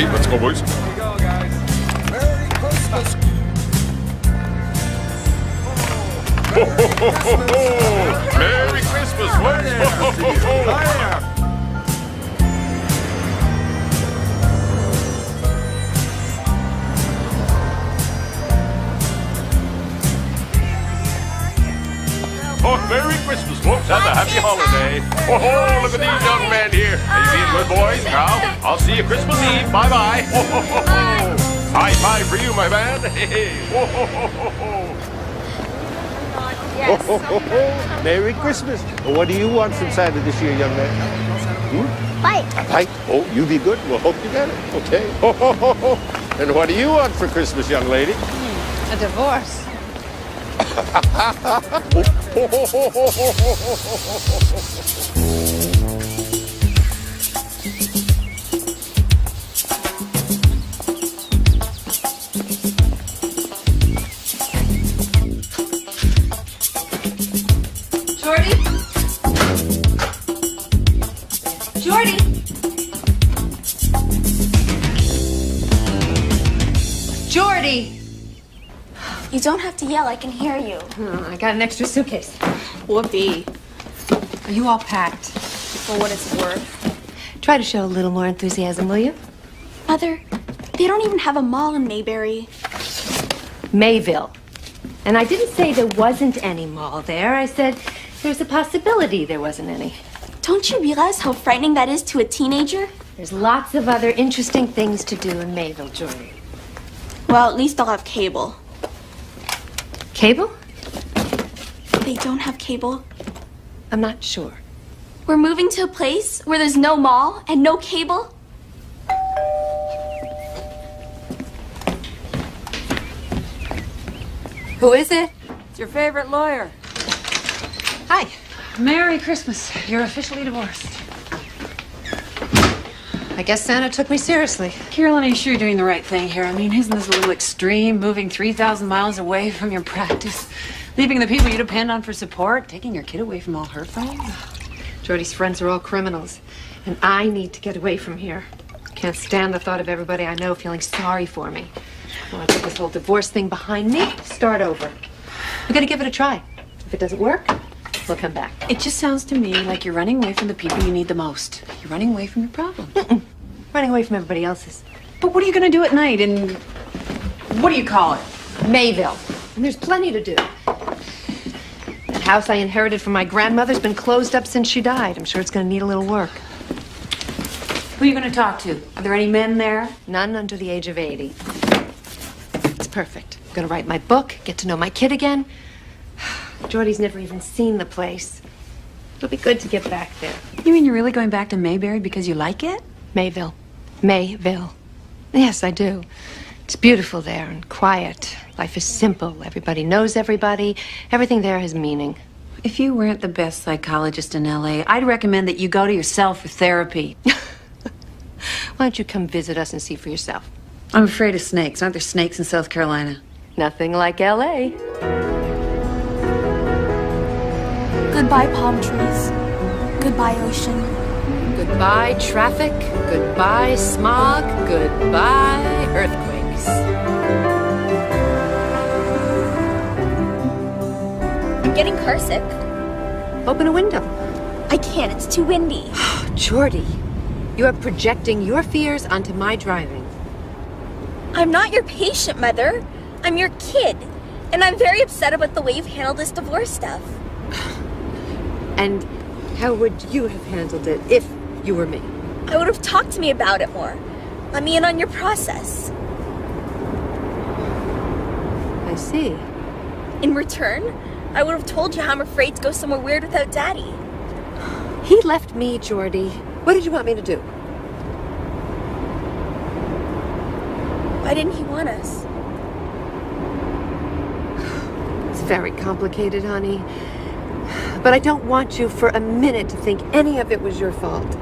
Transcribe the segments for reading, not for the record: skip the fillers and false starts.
Okay, let's go, boys. Here we go, guys. Merry Christmas. Merry Christmas, folks. Hi there. Oh, Merry Christmas, folks. Have a happy holiday. Oh, look at these young men here. Are you being good boys? Now, I'll see you Christmas Eve. Bye-bye. High five for you, my man. Yes. Merry Christmas. What do you want from Santa this year, young man? Bike. A bike? Oh, you be good. We'll hope you get it. Okay. And what do you want for Christmas, young lady? A divorce. Jordy? Jordy? Jordy! You don't have to yell, I can hear you. I got an extra suitcase. Whoopee. Are you all packed? For what it's worth. Try to show a little more enthusiasm, will you? Mother, they don't even have a mall in Mayberry. Mayville. And I didn't say there wasn't any mall there. I said there's a possibility there wasn't any. Don't you realize how frightening that is to a teenager? There's lots of other interesting things to do in Mayville, Jordy. Well, at least they'll have cable. Cable? They don't have cable. I'm not sure. We're moving to a place where there's no mall and no cable? Who is it? It's your favorite lawyer. Hi. Merry Christmas. You're officially divorced. I guess Santa took me seriously. Carolyn, are you sure you're doing the right thing here? I mean, isn't this a little extreme, moving 3,000 miles away from your practice, leaving the people you depend on for support, taking your kid away from all her friends? Jordy's friends are all criminals, and I need to get away from here. Can't stand the thought of everybody I know feeling sorry for me. I want to put this whole divorce thing behind me, start over. We gotta give it a try. If it doesn't work, we'll come back. It just sounds to me like you're running away from the people you need the most. You're running away from your problems. Running away from everybody else's. But what are you going to do at night in, what do you call it? Mayville. And there's plenty to do. The house I inherited from my grandmother's been closed up since she died. I'm sure it's gonna need a little work. Who are you going to talk to? Are there any men there? None under the age of 80. It's perfect. I'm gonna write my book, get to know my kid again. Jordy's never even seen the place. It'll be good to get back there. You mean you're really going back to Mayberry because you like it? Mayville. Mayville. Yes, I do. It's beautiful there and quiet. Life is simple. Everybody knows everybody. Everything there has meaning. If you weren't the best psychologist in LA, I'd recommend that you go to yourself for therapy. Why don't you come visit us and see for yourself? I'm afraid of snakes. Aren't there snakes in South Carolina? Nothing like LA. Goodbye, palm trees. Goodbye, ocean. Goodbye, traffic. Goodbye, smog. Goodbye, earthquakes. I'm getting carsick. Open a window. I can't, it's too windy. Jordy, you are projecting your fears onto my driving. I'm not your patient, Mother. I'm your kid. And I'm very upset about the way you've handled this divorce stuff. And how would you have handled it if you were me? I would have talked to me about it more. Let me in on your process. I see. In return, I would have told you how I'm afraid to go somewhere weird without Daddy. He left me, Jordy. What did you want me to do? Why didn't he want us? It's very complicated, honey. But I don't want you for a minute to think any of it was your fault.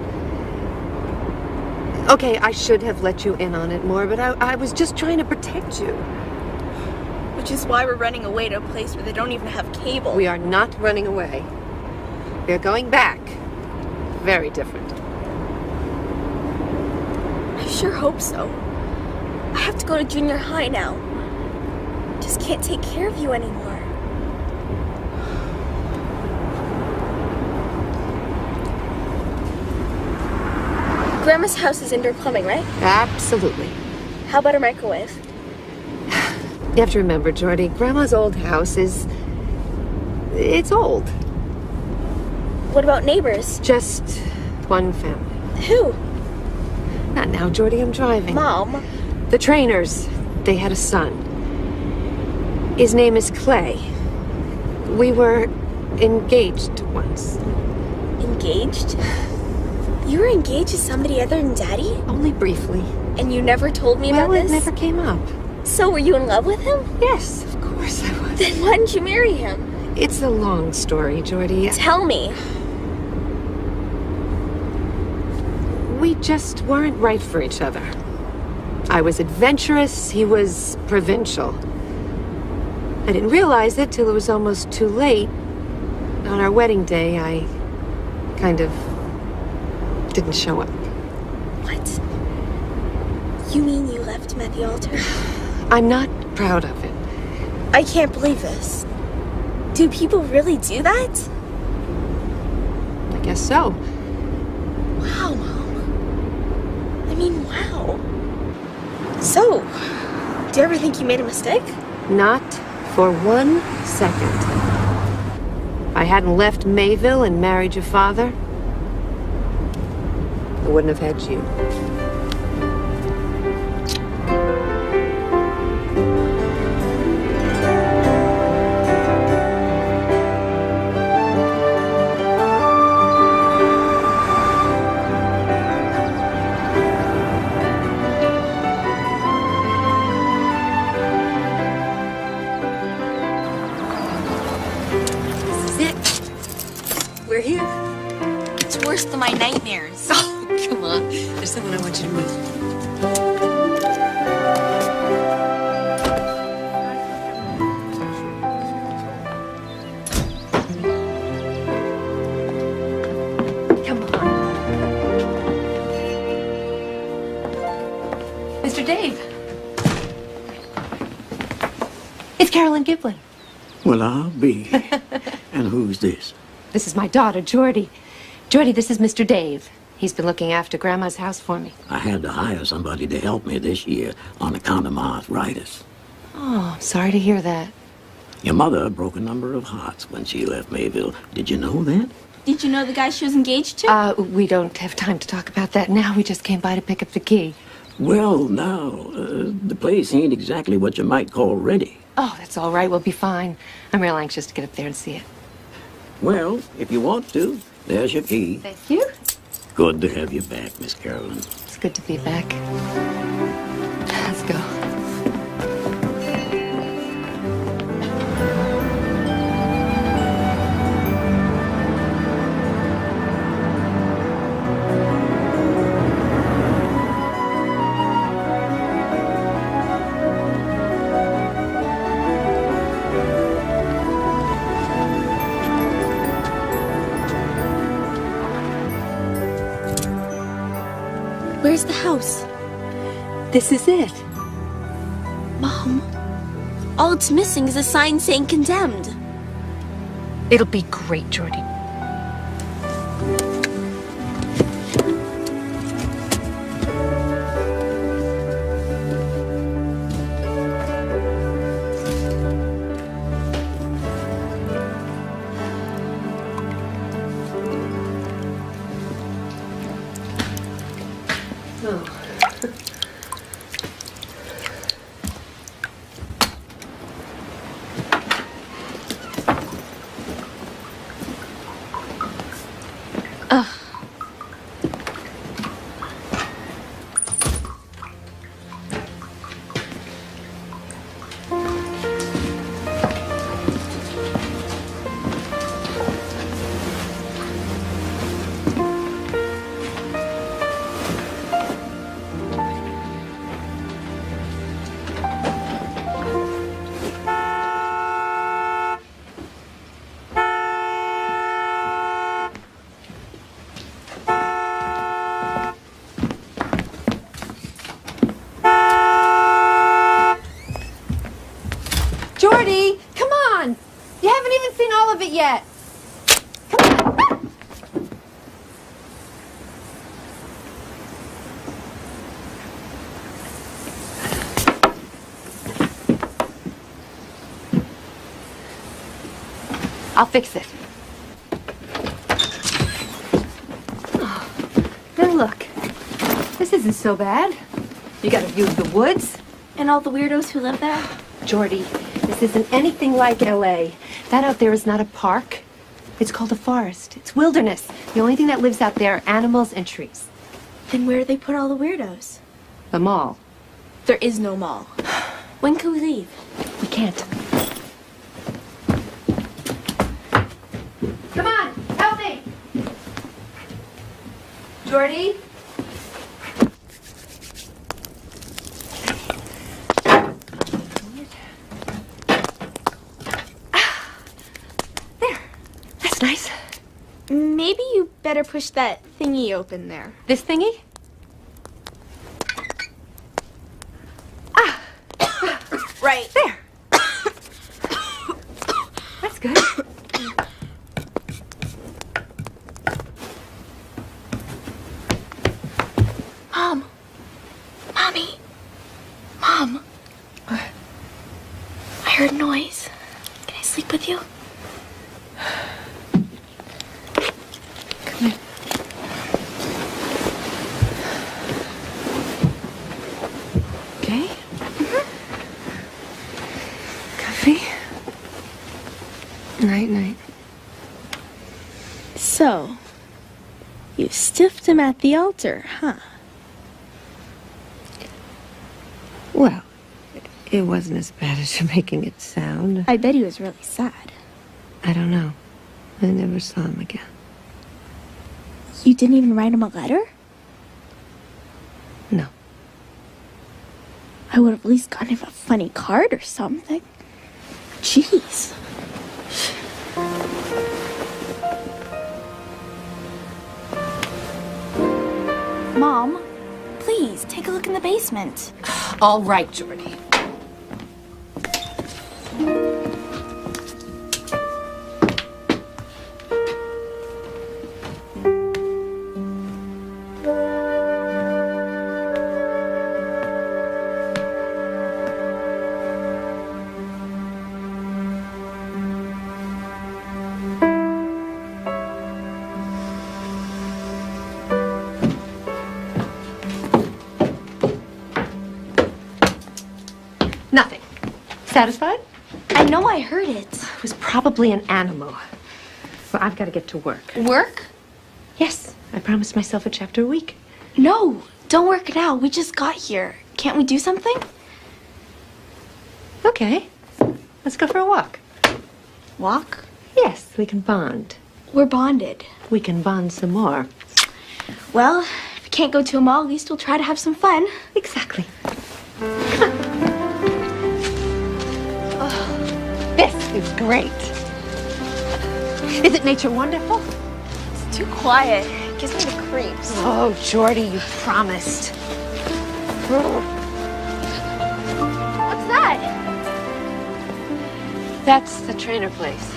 Okay, I should have let you in on it more, but I was just trying to protect you. Which is why we're running away to a place where they don't even have cable. We are not running away. We are going back. Very different. I sure hope so. I have to go to junior high now. Just can't take care of you anymore. Grandma's house is indoor plumbing, right? Absolutely. How about a microwave? You have to remember, Jordy, Grandma's old house it's old. What about neighbors? Just one family. Who? Not now, Jordy, I'm driving. Mom. The Trainers, they had a son. His name is Clay. We were engaged once. Engaged? You were engaged to somebody other than Daddy? Only briefly. And you never told me about Well, this? it never came up. So were you in love with him? Yes, of course I was. Then why didn't you marry him? It's a long story, Jordy. Tell me. We just weren't right for each other. I was adventurous, he was provincial. I didn't realize it till it was almost too late. On our wedding day, I kind of didn't show up. What? You mean you left him at the altar? I'm not proud of it. I can't believe this. Do people really do that? I guess so. Wow, Mom. I mean, wow. So, do you ever think you made a mistake? Not for 1 second. If I hadn't left Mayville and married your father, I wouldn't have had you. We're here. It's worse than my nightmares. Oh, come on. There's someone I want you to meet. Come on. Mr. Dave. It's Carolyn Giblin. Well, I'll be. And who's this? This is my daughter, Jordy. Jordy, this is Mr. Dave. He's been looking after Grandma's house for me. I had to hire somebody to help me this year on account of my arthritis. Oh, I'm sorry to hear that. Your mother broke a number of hearts when she left Mayville. Did you know that? Did you know the guy she was engaged to? We don't have time to talk about that now. We just came by to pick up the key. Well, now, the place ain't exactly what you might call ready. Oh, that's all right. We'll be fine. I'm real anxious to get up there and see it. Well, if you want to, there's your key. Thank you. Good to have you back, Miss Carolyn. It's good to be back. Let's go. Where's the house? This is it. Mom, all it's missing is a sign saying condemned. It'll be great, Jordy. yet. I'll fix it. Oh, now look. This isn't so bad. You got a view of the woods. And all the weirdos who live there? Jordy, this isn't anything like L.A. That out there is not a park. It's called a forest. It's wilderness. The only thing that lives out there are animals and trees. Then where do they put all the weirdos? The mall. There is no mall. When can we leave? We can't. Come on, help me! Jordy? There. That's nice. Maybe you better push that thingy open there. This thingy? Right. There. That's good. Mom. Mommy. Mom. What? I heard noise. Can I sleep with you? Come in. Okay. Coffee. Night, night. So, you stiffed him at the altar, huh? Well, it wasn't as bad as you're making it sound. I bet he was really sad. I don't know. I never saw him again. You didn't even write him a letter? No. I would have at least gotten him a funny card or something. Jeez. Mom, please, take a look in the basement. All right, Jordy. Nothing. Satisfied? I know I heard it. It was probably an animal. Well, I've got to get to work. Work? Yes, I promised myself a chapter a week. No, don't work now. We just got here. Can't we do something? Okay. Let's go for a walk. Walk? Yes, we can bond. We're bonded. We can bond some more. Well, if we can't go to a mall, at least we'll try to have some fun. Exactly. Come on. Oh, this is great. Isn't nature wonderful? It's too quiet. It gives me the creeps. Oh, Jordy, you promised. What's that? That's the trainer place.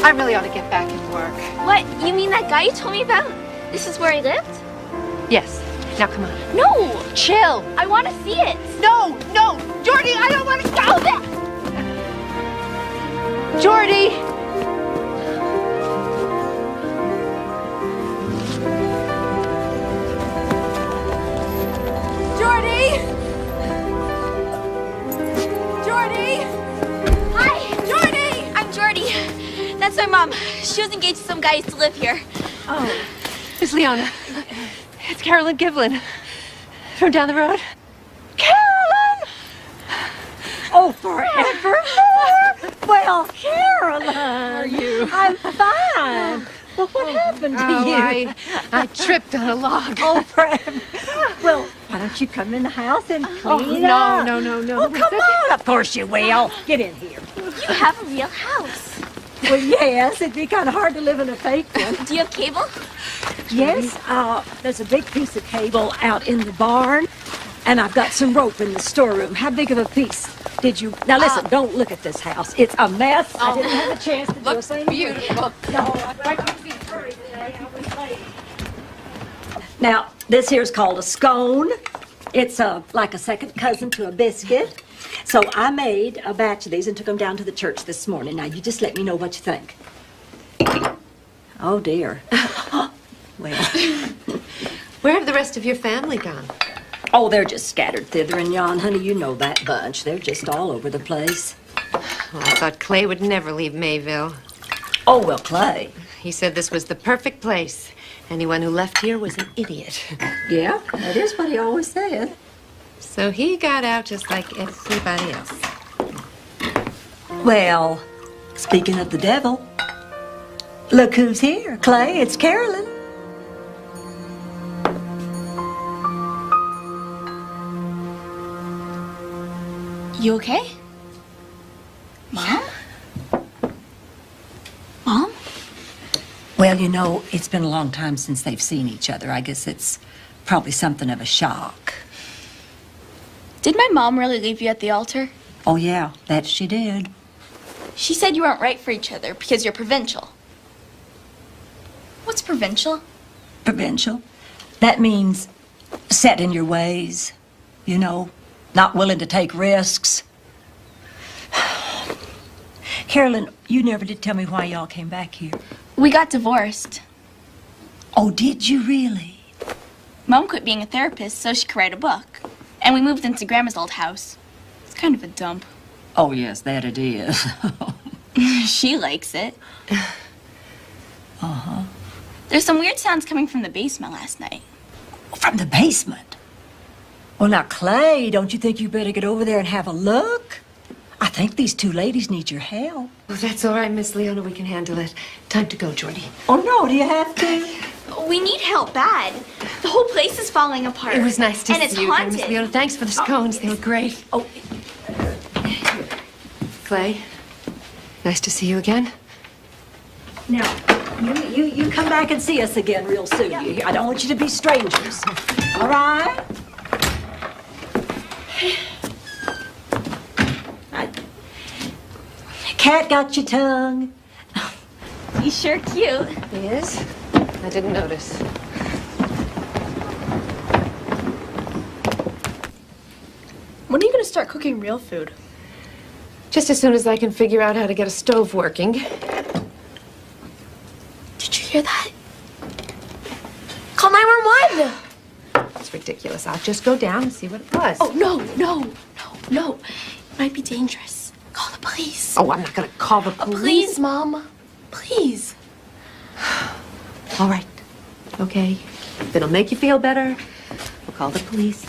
I really ought to get back and work. What? You mean that guy you told me about? This is where he lived? Yes. Now come on. No! Chill. I want to see it. No, no, Jordy, I don't want to go there. Jordy. Jordy! Jordy! Hi! Jordy! I'm Jordy. That's my mom. She was engaged to some guy who used to live here. Oh, it's Leona. It's Carolyn Giblin. From down the road. Carolyn! Oh, forever more? Well, Carolyn. How are you? I'm fine. Well, what happened to you? I tripped on a log. Oh, forever. Well, why don't you come in the house and clean it no, up? no. Oh, come on. Of course you will. Get in here. You have a real house. Well, yes, it'd be kind of hard to live in a fake one. Do you have cable? Yes, there's a big piece of cable out in the barn, and I've got some rope in the storeroom. How big of a piece? Did you? Now listen, don't look at this house. It's a mess. I didn't have a chance to do a Looks thing. beautiful. No, I couldn't be hurried today. I was late. Now, this here's called a scone. It's like a second cousin to a biscuit. So I made a batch of these and took them down to the church this morning. Now, you just let me know what you think. Oh, dear. Well. Where have the rest of your family gone? Oh, they're just scattered thither and yon, honey. You know that bunch. They're just all over the place. Well, I thought Clay would never leave Mayville. Oh, well, Clay. He said this was the perfect place. Anyone who left here was an idiot. Yeah, that is what he always said. So he got out just like everybody else. Well, speaking of the devil, look who's here. Clay, it's Carolyn. You okay? Mom? Mom? Well, you know, it's been a long time since they've seen each other. I guess it's probably something of a shock. Did my mom really leave you at the altar? Oh, yeah, that she did. She said you weren't right for each other because you're provincial. What's provincial? Provincial? That means set in your ways, you know, not willing to take risks. Carolyn, you never did tell me why y'all came back here. We got divorced. Oh, did you really? Mom quit being a therapist so she could write a book. And we moved into Grandma's old house. It's kind of a dump. Oh, yes, that it is. She likes it. Uh-huh. There's some weird sounds coming from the basement last night. From the basement? Well, now, Clay, don't you think you better get over there and have a look? I think these two ladies need your help. Oh, that's all right, Miss Leona. We can handle it. Time to go, Jordy. Oh, no, do you have to? We need help bad. The whole place is falling apart. It was nice to and see you again, Miss Leona. Thanks for the scones. They were great. Oh, Clay, nice to see you again. now, you come back and see us again real soon. Yeah. I don't want you to be strangers. All right? Cat got your tongue. He's sure cute. He is? I didn't notice. When are you going to start cooking real food? Just as soon as I can figure out how to get a stove working. Did you hear that? Call 911! It's ridiculous. I'll just go down and see what it was. Oh, no. It might be dangerous. Call the police. Oh, I'm not gonna call the police. Please, Mom. Please. All right. Okay. If it'll make you feel better, we'll call the police.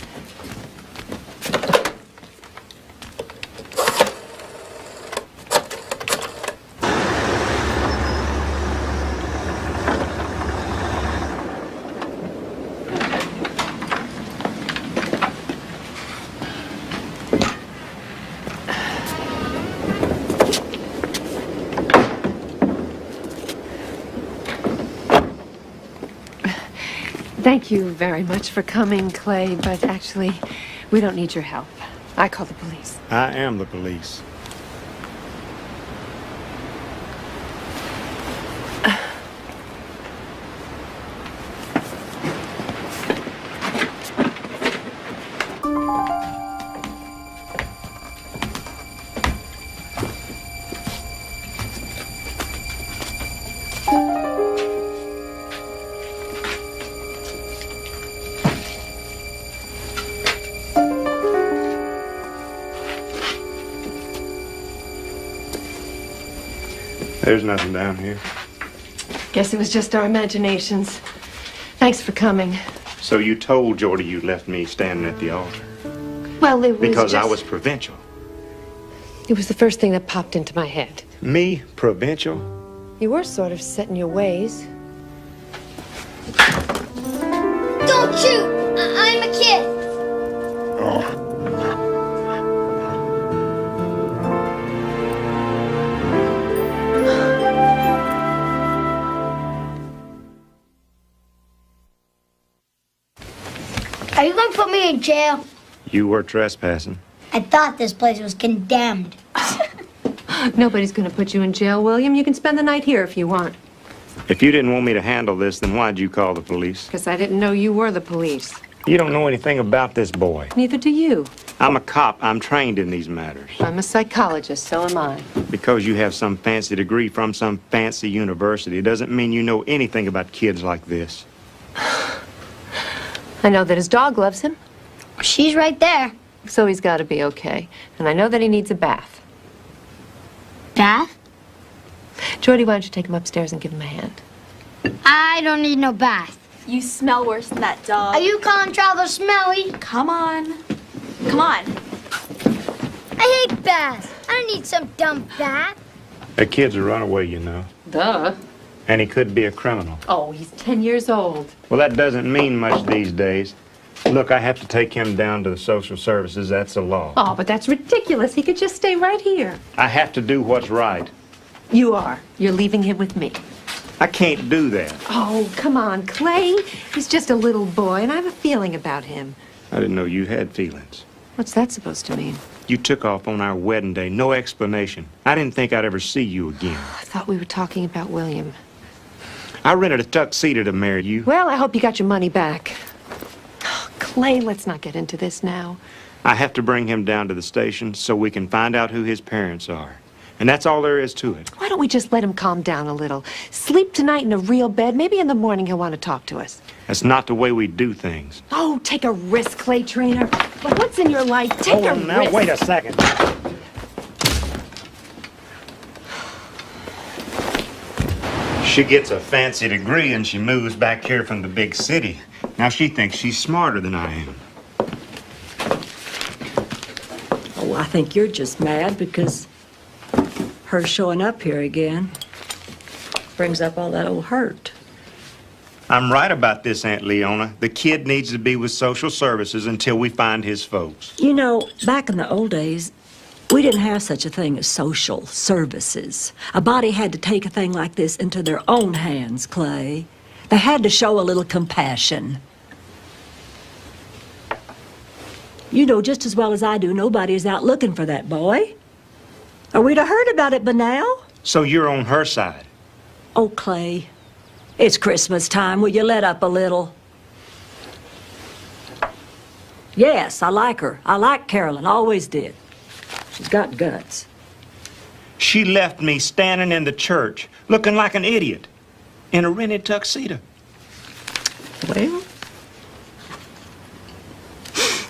Thank you very much for coming, Clay, but actually, we don't need your help. I call the police. I am the police. There's nothing down here. Guess it was just our imaginations. Thanks for coming. So you told Jordy you left me standing at the altar? Well, it was Because I just- was provincial. It was the first thing that popped into my head. Me, provincial? You were sort of set in your ways. Don't shoot! I'm a kid. Are you gonna put me in jail? You were trespassing. I thought this place was condemned. Nobody's going to put you in jail, William. You can spend the night here if you want. If you didn't want me to handle this, then why'd you call the police? Because I didn't know you were the police. You don't know anything about this boy. Neither do you. I'm a cop. I'm trained in these matters. I'm a psychologist, so am I. Because you have some fancy degree from some fancy university, it doesn't mean you know anything about kids like this. I know that his dog loves him, She's right there. so he's got to be okay. And I know that he needs a bath. Bath? Jordy, why don't you take him upstairs and give him a hand? I don't need no bath. You smell worse than that dog. Are you calling Traveler smelly? Come on. Come on. I hate baths. I don't need some dumb bath. That kid's a runaway, you know. Duh. And he could be a criminal. Oh, he's 10 years old. Well, that doesn't mean much these days. Look, I have to take him down to the social services. That's the law. Oh, but that's ridiculous. He could just stay right here. I have to do what's right. You are. You're leaving him with me. I can't do that. Oh, come on, Clay. He's just a little boy, and I have a feeling about him. I didn't know you had feelings. What's that supposed to mean? You took off on our wedding day, no explanation. I didn't think I'd ever see you again. I thought we were talking about William. I rented a tuxedo to marry you. Well, I hope you got your money back. Oh, Clay, let's not get into this now. I have to bring him down to the station so we can find out who his parents are. And that's all there is to it. Why don't we just let him calm down a little? Sleep tonight in a real bed. Maybe in the morning he'll want to talk to us. That's not the way we do things. Oh, take a risk, Clay Trainer. But what's in your life? Take a Now, risk. wait a second. She gets a fancy degree and she moves back here from the big city. Now she thinks she's smarter than I am. Oh, I think you're just mad because her showing up here again brings up all that old hurt. I'm right about this, Aunt Leona. The kid needs to be with social services until we find his folks. You know, back in the old days, we didn't have such a thing as social services. A body had to take a thing like this into their own hands, Clay. They had to show a little compassion. You know just as well as I do, nobody is out looking for that boy. Or we'd have heard about it by now. So you're on her side? Oh, Clay, it's Christmas time. Will you let up a little? Yes, I like her. I like Carolyn, always did. She's got guts. She left me standing in the church, looking like an idiot, in a rented tuxedo. Well,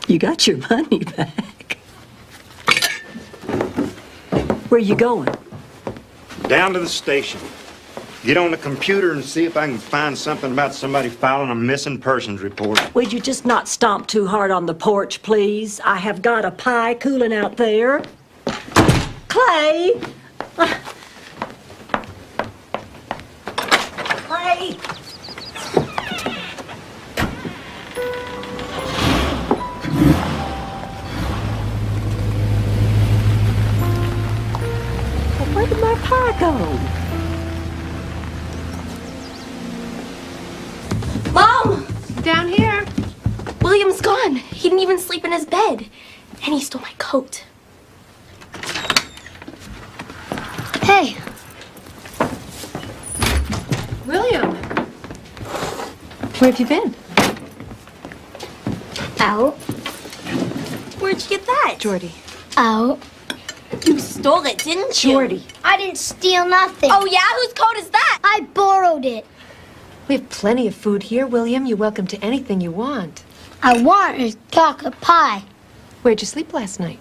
you got your money back. Where you going? Down to the station. Get on the computer and see if I can find something about somebody filing a missing persons report. Would you just not stomp too hard on the porch, please? I have got a pie cooling out there. Clay! Clay! Where did my pie go? Mom! Down here. William's gone. He didn't even sleep in his bed. And he stole my coat. Hey, William. Where have you been? out, Where'd you get that? Jordy. out. You stole it, didn't you? Jordy. I didn't steal nothing. Oh, yeah? Whose coat is that? I borrowed it. We have plenty of food here, William. You're welcome to anything you want. I want a chocolate pie. Where'd you sleep last night?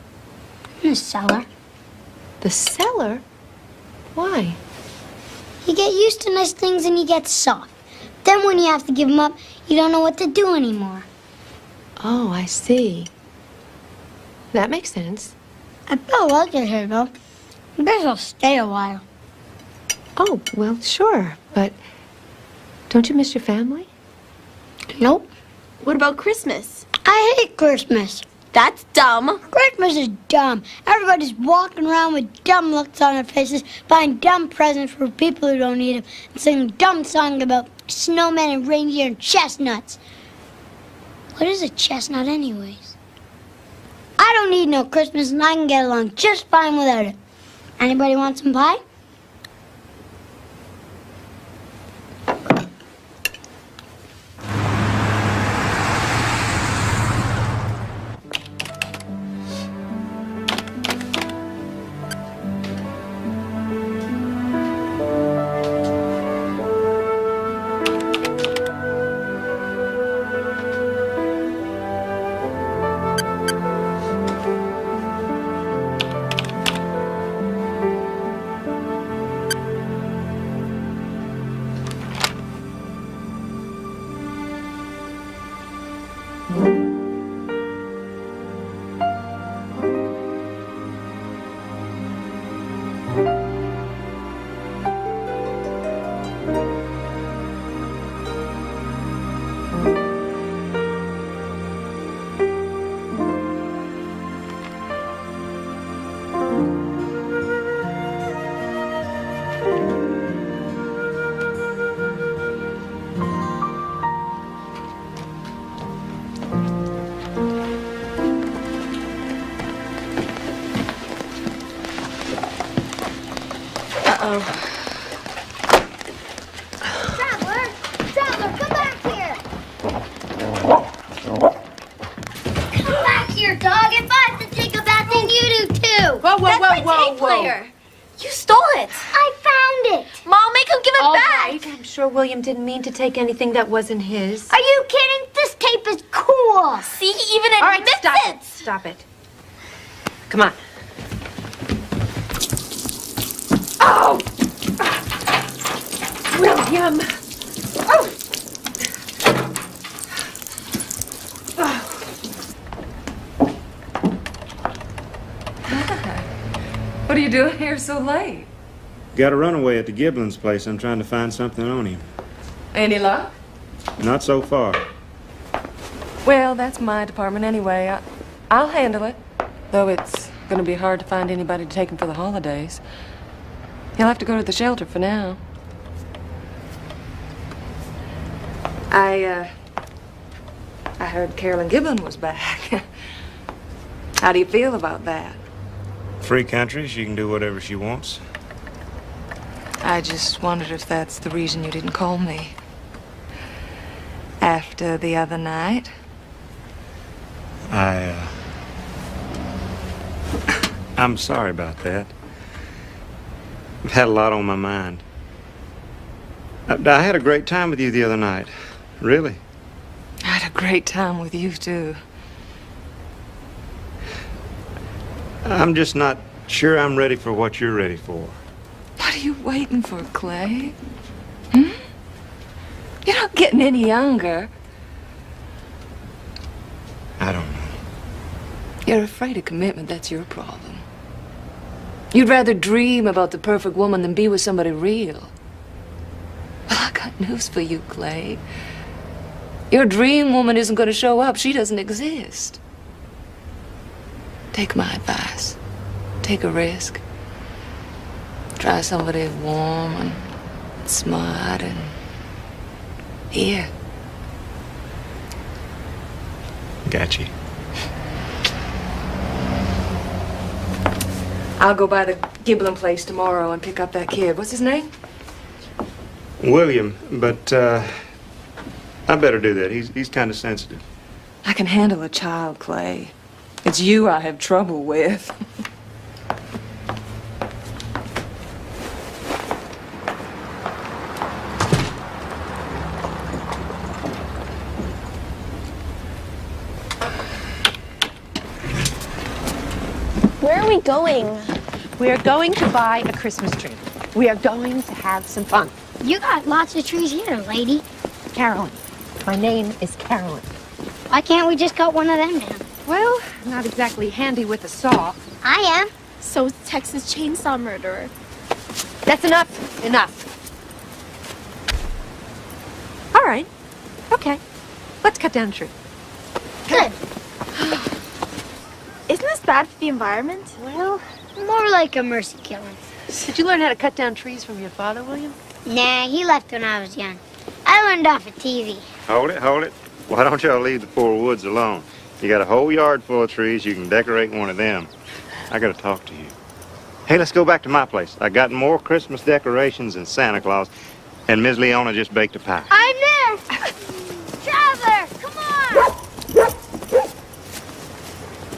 In the cellar. The cellar? Why? You get used to nice things and you get soft. Then when you have to give them up, you don't know what to do anymore. Oh, I see. That makes sense. I feel like it here, though. I guess I'll stay a while. Oh, well, sure. But don't you miss your family? Nope. What about Christmas? I hate Christmas. That's dumb. Christmas is dumb. Everybody's walking around with dumb looks on their faces, buying dumb presents for people who don't need them, and singing dumb songs about snowmen and reindeer and chestnuts. What is a chestnut anyways? I don't need no Christmas, and I can get along just fine without it. Anybody want some pie? Traveler, come back here! Come back here, dog! If I have to take a bath, then you do too! Whoa, whoa, That's my tape player. You stole it. I found it! Mom, make him give it All back. right, I'm sure William didn't mean to take anything that wasn't his. Are you kidding? This tape is cool! See, he even All right, admits stop it. it. Stop it. Come on. Oh! William! Oh! What are you doing here so late? Got a runaway at the Giblin's place. I'm trying to find something on him. Any luck? Not so far. Well, that's my department anyway. I'll handle it. Though it's going to be hard to find anybody to take him for the holidays. He'll have to go to the shelter for now. I heard Carolyn Gibbon was back. How do you feel about that? Free country, she can do whatever she wants. I just wondered if that's the reason you didn't call me. After the other night. I'm sorry about that. I've had a lot on my mind. I had a great time with you the other night. Really. I had a great time with you, too. I'm just not sure I'm ready for what you're ready for. What are you waiting for, Clay? Hmm? You're not getting any younger. I don't know. You're afraid of commitment, that's your problem. You'd rather dream about the perfect woman than be with somebody real. Well, I got news for you, Clay. Your dream woman isn't going to show up. She doesn't exist. Take my advice. Take a risk. Try somebody warm and smart and here. Got you. I'll go by the Giblin place tomorrow and pick up that kid. What's his name? William, but I better do that. He's kind of sensitive. I can handle a child, Clay. It's you I have trouble with. Where are we going? We are going to buy a Christmas tree. We are going to have some fun. You got lots of trees here, lady. Carolyn. My name is Carolyn. Why can't we just cut one of them down? Well, I'm not exactly handy with a saw. I am. So is Texas Chainsaw Murderer. That's enough. Enough. All right. Okay. Let's cut down a tree. Good. Isn't this bad for the environment? Well, more like a mercy killing. Did you learn how to cut down trees from your father, William? Nah, he left when I was young. I learned off of TV. Hold it, hold it. Why don't y'all leave the poor woods alone? You got a whole yard full of trees. You can decorate one of them. I got to talk to you. Hey, let's go back to my place. I got more Christmas decorations than Santa Claus, and Ms. Leona just baked a pie. I missed! Traveler, come on!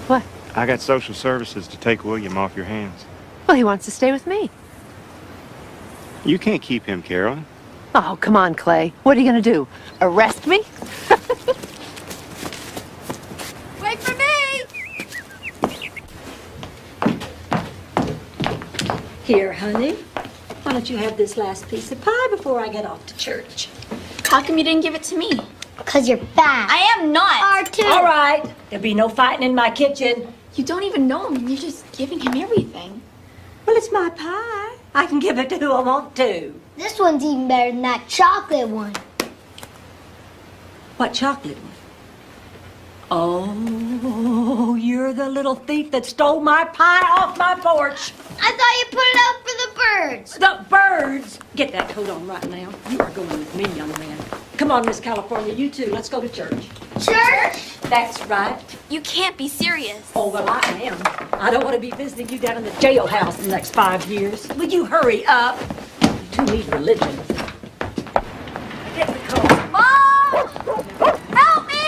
What? I got social services to take William off your hands. Well, he wants to stay with me. You can't keep him, Carolyn. Oh, come on, Clay. What are you going to do? Arrest me? Wait for me! Here, honey. Why don't you have this last piece of pie before I get off to church? How come you didn't give it to me? Because you're fat. I am not. R2. All right. There'll be no fighting in my kitchen. You don't even know him, and you're just giving him everything. Well, it's my pie. I can give it to who I want to. This one's even better than that chocolate one. What chocolate one? Oh, you're the little thief that stole my pie off my porch. I thought you put it out for the birds. The birds! Get that coat on right now. You are going with me, young man. Come on, Miss California, you too. Let's go to church. Church? That's right. You can't be serious. Oh, well, I am. I don't want to be visiting you down in the jailhouse in the next 5 years. Will you hurry up? You two need religion. Get the coat. Mom! Help me!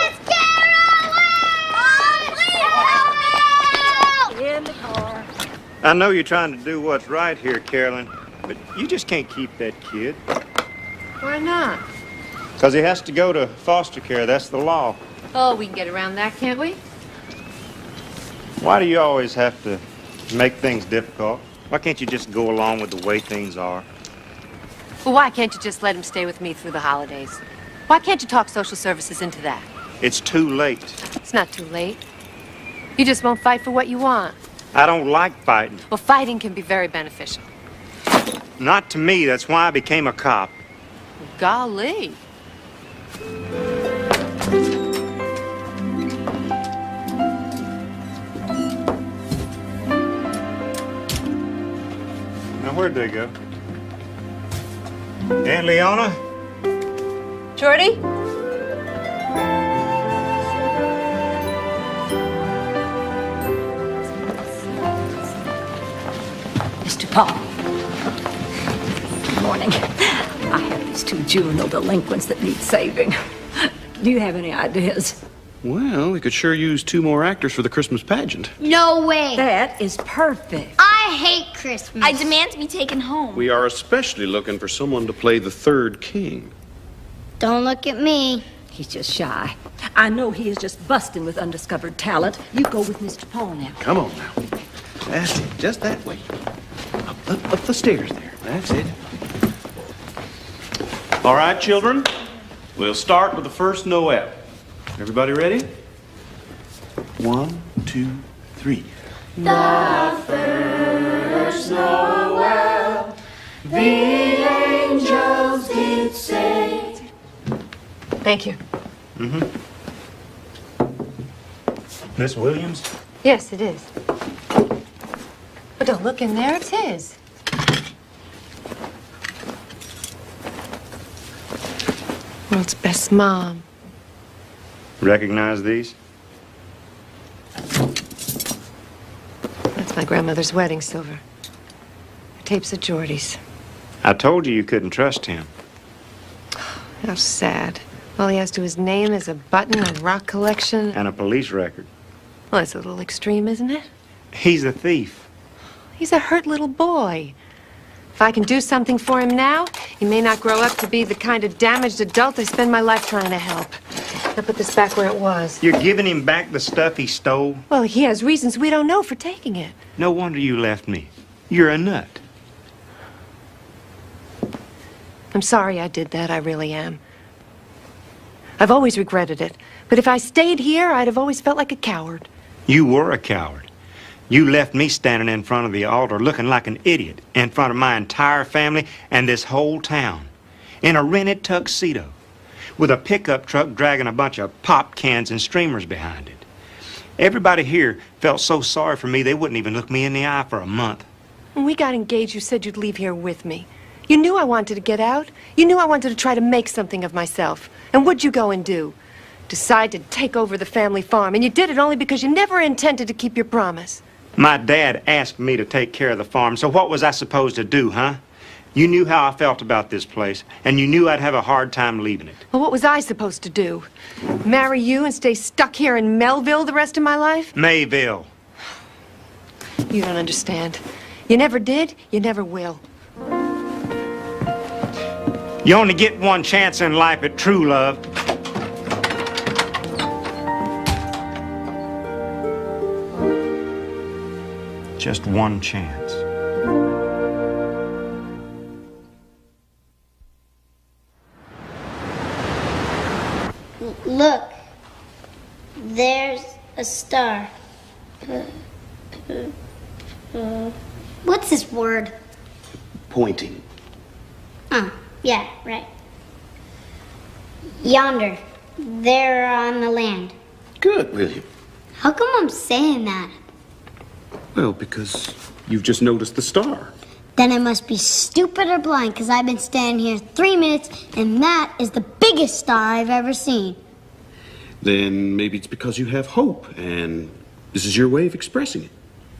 Miss Carolyn! Mom, please help me! In the car. I know you're trying to do what's right here, Carolyn, but you just can't keep that kid. Why not? Because he has to go to foster care. That's the law. Oh, we can get around that, can't we? Why do you always have to make things difficult? Why can't you just go along with the way things are? Well, why can't you just let him stay with me through the holidays? Why can't you talk social services into that? It's too late. It's not too late. You just won't fight for what you want. I don't like fighting. Well, fighting can be very beneficial. Not to me. That's why I became a cop. Golly. Now, where'd they go? Aunt Leona? Jordy? Mr. Paul. Good morning. I have these 2 juvenile delinquents that need saving. Do you have any ideas? Well, we could sure use 2 more actors for the Christmas pageant. No way. That is perfect. I hate Christmas. I demand to be taken home. We are especially looking for someone to play the 3rd king. Don't look at me. He's just shy. I know he is just busting with undiscovered talent. You go with Mr. Paul now. Come on now. That's it. Just that way. Up the stairs there. That's it. All right, children. We'll start with the first Noel. Everybody ready? 1, 2, 3. The first Noel, the angels did say. Thank you. Mm-hmm. Miss Williams? Yes, it is. But don't look in there. It's his. World's best mom. Recognize these? That's my grandmother's wedding silver. The tapes of Geordie's. I told you you couldn't trust him. How sad. All he has to his name is a button, a rock collection. And a police record. Well, it's a little extreme, isn't it? He's a thief. He's a hurt little boy. If I can do something for him now, he may not grow up to be the kind of damaged adult I spend my life trying to help. I'll put this back where it was. You're giving him back the stuff he stole? Well, he has reasons we don't know for taking it. No wonder you left me. You're a nut. I'm sorry I did that, I really am. I've always regretted it. But if I stayed here, I'd have always felt like a coward. You were a coward. You left me standing in front of the altar looking like an idiot in front of my entire family and this whole town in a rented tuxedo with a pickup truck dragging a bunch of pop cans and streamers behind it. Everybody here felt so sorry for me they wouldn't even look me in the eye for a month. When we got engaged, you said you'd leave here with me. You knew I wanted to get out. You knew I wanted to try to make something of myself. And what'd you go and do? decide to take over the family farm, and you did it only because you never intended to keep your promise. My dad asked me to take care of the farm, so what was I supposed to do, huh? You knew how I felt about this place, and you knew I'd have a hard time leaving it. Well, what was I supposed to do? Marry you and stay stuck here in Melville the rest of my life? Mayville. You don't understand. You never did, you never will. You only get one chance in life at true love. Just one chance. Look, there's a star. What's this word? Pointing. Oh, yeah, right. Yonder. There on the land. Good, William. How come I'm saying that? Well, because you've just noticed the star. Then I must be stupid or blind, because I've been standing here 3 minutes, and that is the biggest star I've ever seen. Then maybe it's because you have hope, and this is your way of expressing it.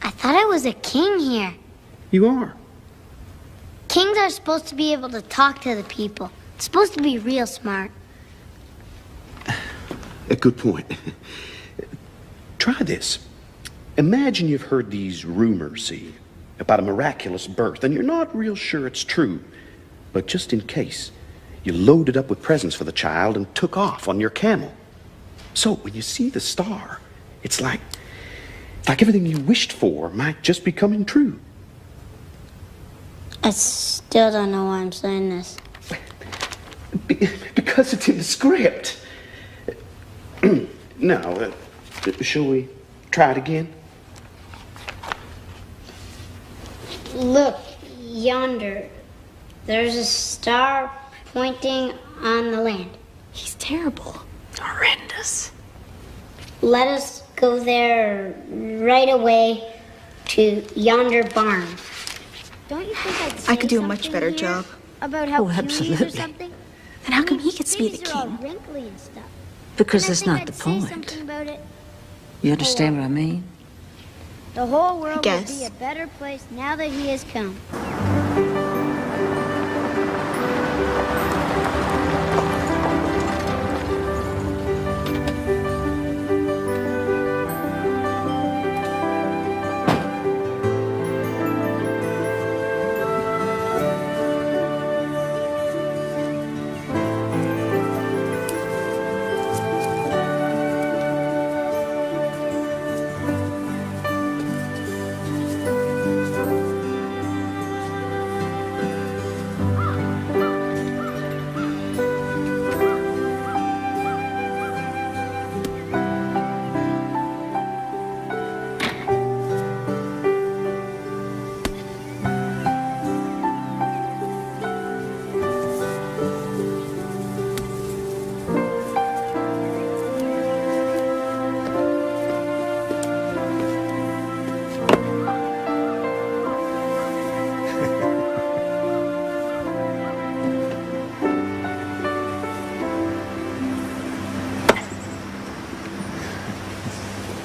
I thought I was a king here. You are. Kings are supposed to be able to talk to the people. It's supposed to be real smart. A good point. Try this. Imagine you've heard these rumors, see, about a miraculous birth, and you're not real sure it's true. But just in case, you loaded up with presents for the child and took off on your camel. So when you see the star, it's like everything you wished for might just be coming true. I still don't know why I'm saying this. Because it's in the script. Now, shall we try it again? Look, yonder. There's a star pointing on the land. He's terrible. Horrendous. Let us go there right away to yonder barn. Don't you think I'd say I could do a much better job. About how Oh, absolutely. something? Then how come he gets to be the king? Because that's not the point. You understand what I mean? The whole world will guess. be a better place now that he has come.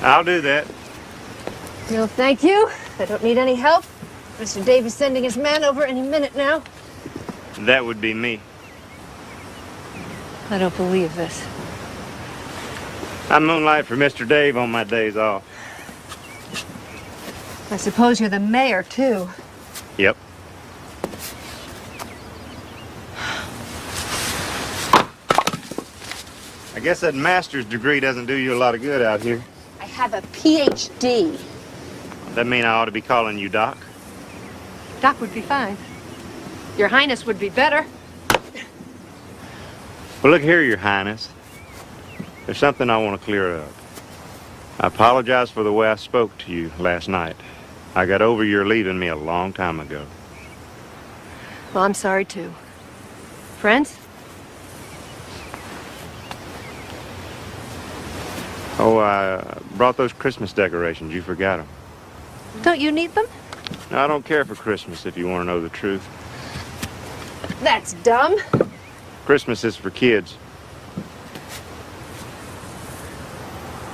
I'll do that. No, thank you. I don't need any help. Mr. Dave is sending his man over any minute now. That would be me. I don't believe this. I moonlight for Mr. Dave on my days off. I suppose you're the mayor, too. Yep. I guess that master's degree doesn't do you a lot of good out here. I have a PhD. That mean I ought to be calling you Doc? Doc would be fine. Your Highness would be better. Well, look here, Your Highness. There's something I want to clear up. I apologize for the way I spoke to you last night. I got over your leaving me a long time ago. Well, I'm sorry, too. Friends? Oh, I brought those Christmas decorations. You forgot them. Don't you need them? No, I don't care for Christmas, if you want to know the truth. That's dumb. Christmas is for kids.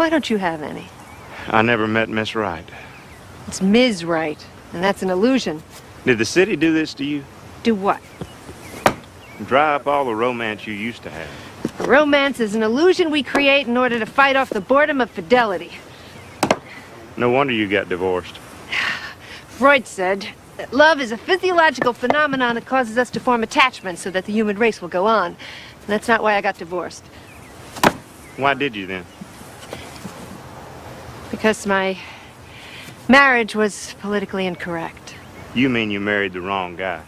Why don't you have any? I never met Miss Wright. It's Ms. Wright, and that's an illusion. Did the city do this to you? Do what? Dry up all the romance you used to have. Romance is an illusion we create in order to fight off the boredom of fidelity. No wonder you got divorced. Freud said that love is a physiological phenomenon that causes us to form attachments so that the human race will go on. And that's not why I got divorced. Why did you then? Because my marriage was politically incorrect. You mean you married the wrong guy?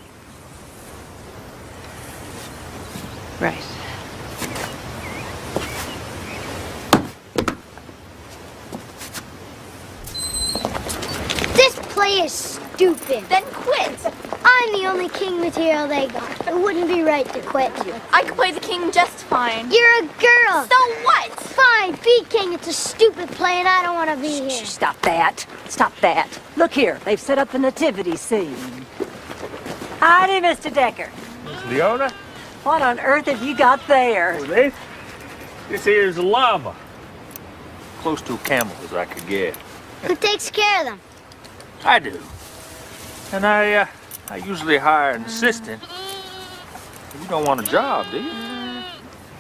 Right. This play is stupid. Then quit. I'm the only king material they got. It wouldn't be right to quit. I could play the king just fine. You're a girl. So what? Fine, be king. It's a stupid play and I don't want to be here. Shh, stop that. Stop that. Look here, they've set up the nativity scene. Howdy, Mr. Decker. Miss Leona? What on earth have you got there? Oh, this here's a llama. Close to a camel as I could get. Who takes care of them? I do. And I usually hire an assistant. You don't want a job, do you?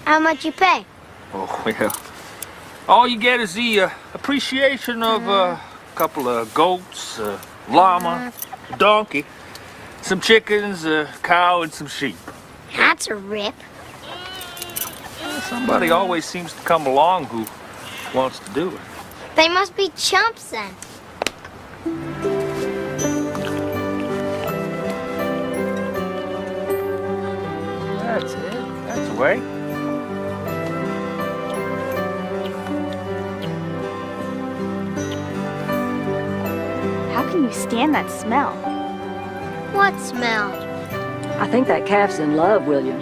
How much you pay? Oh, well, all you get is the appreciation of a couple of goats, a llama, a donkey, some chickens, a cow, and some sheep. That's a rip. Somebody always seems to come along who wants to do it. They must be chumps then. That's it. That's the way. How can you stand that smell? What smell? I think that calf's in love, William.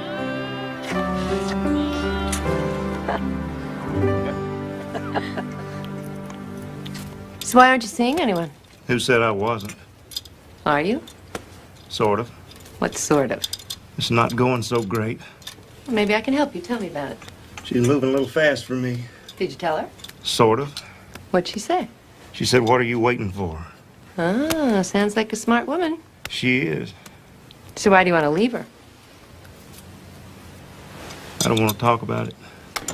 So why aren't you seeing anyone? Who said I wasn't? Are you? Sort of. What sort of? It's not going so great. Maybe I can help you. Tell me about it. She's moving a little fast for me. Did you tell her? Sort of. What'd she say? She said, "What are you waiting for?" Ah, sounds like a smart woman. She is. So why do you want to leave her? I don't want to talk about it.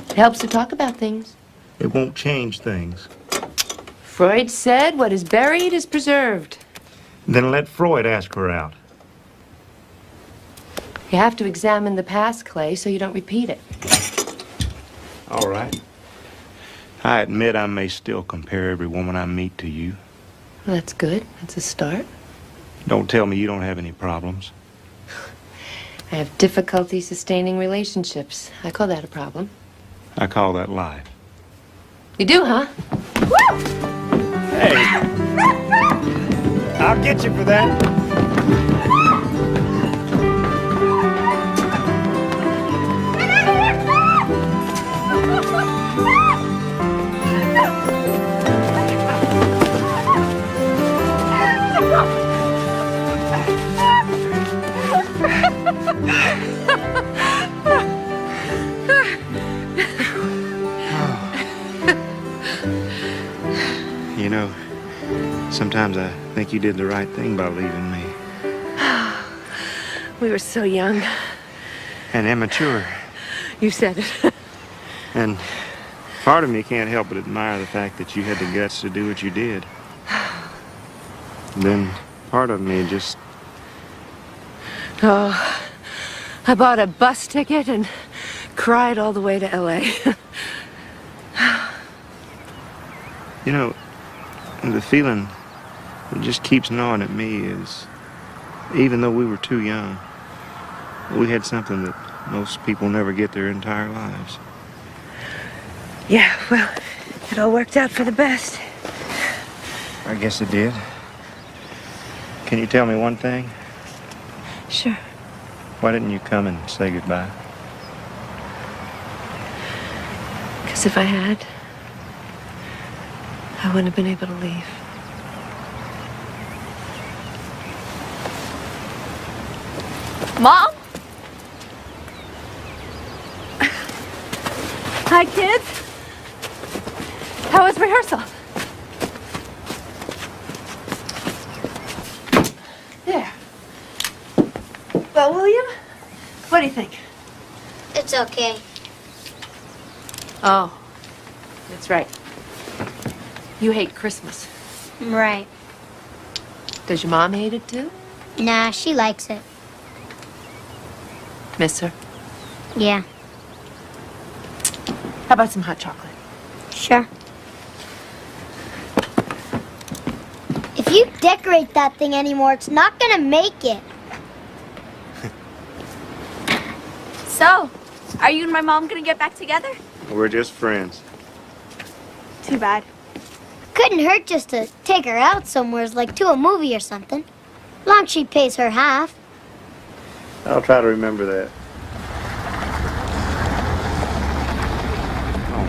It helps to talk about things. It won't change things. Freud said, what is buried is preserved. Then let Freud ask her out. You have to examine the past, Clay, so you don't repeat it. All right. I admit I may still compare every woman I meet to you. Well, that's good. That's a start. Don't tell me you don't have any problems. I have difficulty sustaining relationships. I call that a problem. I call that life. You do, huh? Hey! I'll get you for that. You know, sometimes I think you did the right thing by leaving me. We were so young. And immature. You said it. And part of me can't help but admire the fact that you had the guts to do what you did. Then part of me just... Oh, I bought a bus ticket and cried all the way to L.A. You know, the feeling that just keeps gnawing at me is, even though we were too young, we had something that most people never get their entire lives. Yeah, well, it all worked out for the best. I guess it did. Can you tell me one thing? Sure. Why didn't you come and say goodbye? Because if I had, I wouldn't have been able to leave. Mom? Hi, kids. How was rehearsal? There. Well, William, what do you think? It's okay. Oh, that's right. You hate Christmas. Right. Does your mom hate it too? Nah, she likes it. Miss her? Yeah. How about some hot chocolate? Sure. If you decorate that thing anymore, it's not gonna make it. So, are you and my mom gonna get back together? We're just friends. Too bad. Couldn't hurt just to take her out somewhere, like to a movie or something. Long as she pays her half. I'll try to remember that. Oh,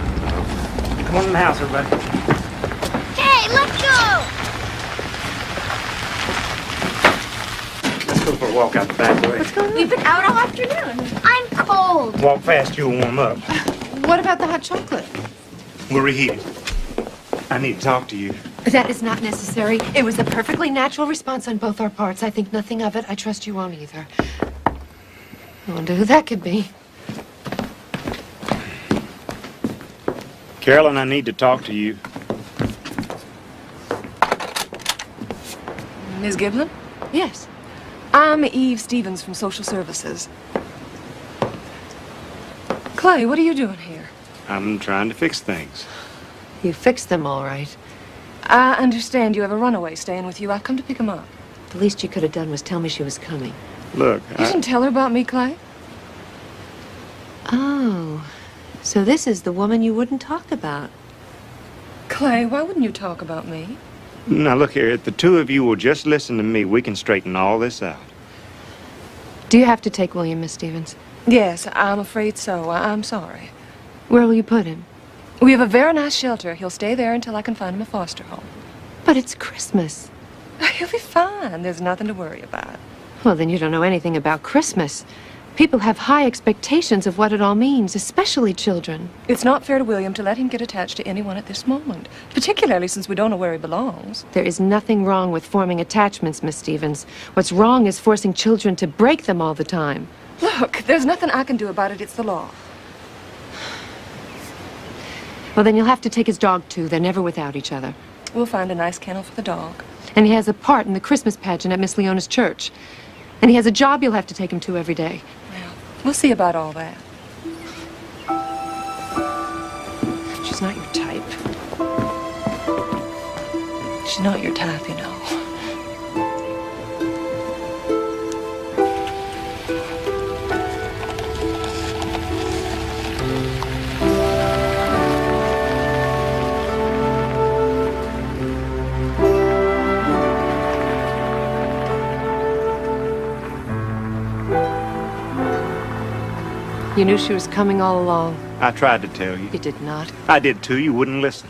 no. Come on in the house, everybody. Hey, let's go! Let's go for a walk out the back way. What's going on? We've been out all afternoon. I'm cold. Walk fast, you'll warm up. What about the hot chocolate? We'll reheat it. I need to talk to you. That is not necessary. It was a perfectly natural response on both our parts. I think nothing of it. I trust you won't either. I wonder who that could be. Carolyn, I need to talk to you. Ms. Giblin? Yes. I'm Eve Stevens from Social Services. Clay, what are you doing here? I'm trying to fix things. You fixed them all right. I understand you have a runaway staying with you. I've come to pick him up. The least you could have done was tell me she was coming. Look, You didn't tell her about me, Clay? Oh, so this is the woman you wouldn't talk about. Clay, why wouldn't you talk about me? Now, look here. If the two of you will just listen to me, we can straighten all this out. Do you have to take William, Miss Stevens? Yes, I'm afraid so. I'm sorry. Where will you put him? We have a very nice shelter. He'll stay there until I can find him a foster home. But it's Christmas. He'll be fine. There's nothing to worry about. Well, then you don't know anything about Christmas. People have high expectations of what it all means, especially children. It's not fair to William to let him get attached to anyone at this moment, particularly since we don't know where he belongs. There is nothing wrong with forming attachments, Miss Stevens. What's wrong is forcing children to break them all the time. Look, there's nothing I can do about it. It's the law. Well, then you'll have to take his dog, too. They're never without each other. We'll find a nice kennel for the dog. And he has a part in the Christmas pageant at Miss Leona's church. And he has a job you'll have to take him to every day. Well, we'll see about all that. She's not your type. She's not your type, you know. You knew she was coming all along. I tried to tell you. You did not. I did too. You wouldn't listen.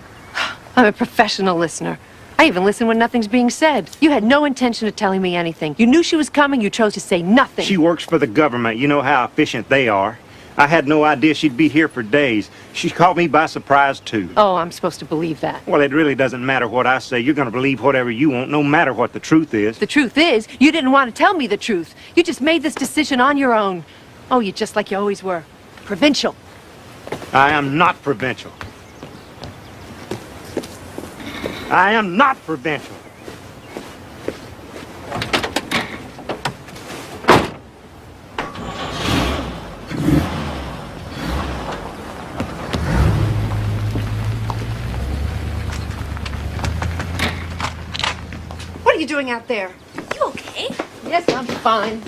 I'm a professional listener. I even listen when nothing's being said. You had no intention of telling me anything. You knew she was coming. You chose to say nothing. She works for the government. You know how efficient they are. I had no idea she'd be here for days. She caught me by surprise, too. Oh, I'm supposed to believe that. Well, it really doesn't matter what I say. You're going to believe whatever you want, no matter what the truth is. The truth is, you didn't want to tell me the truth. You just made this decision on your own. Oh, you're just like you always were. Provincial. I am not provincial. I am not provincial. What are you doing out there? You okay? Yes, I'm fine.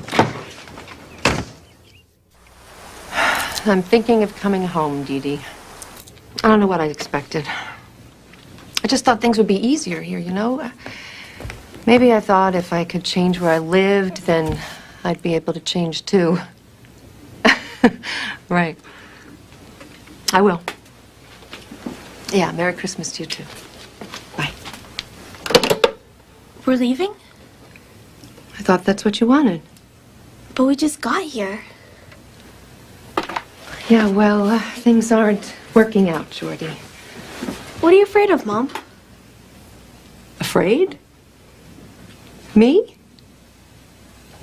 I'm thinking of coming home, Dee Dee. I don't know what I expected. I just thought things would be easier here, you know? Maybe I thought if I could change where I lived, then I'd be able to change too. Right. I will. Yeah, Merry Christmas to you too. Bye. We're leaving? I thought that's what you wanted. But we just got here. Yeah, well, things aren't working out, Jordy. What are you afraid of, Mom? Afraid? Me?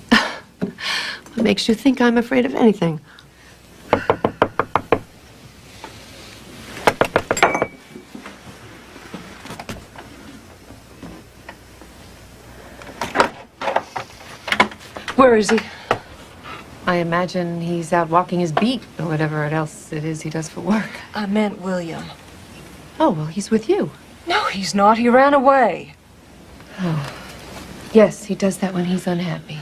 What makes you think I'm afraid of anything? Where is he? I imagine he's out walking his beat or whatever else it is he does for work. I meant William. Oh, well, he's with you. No, he's not. He ran away. Oh. Yes, he does that when he's unhappy.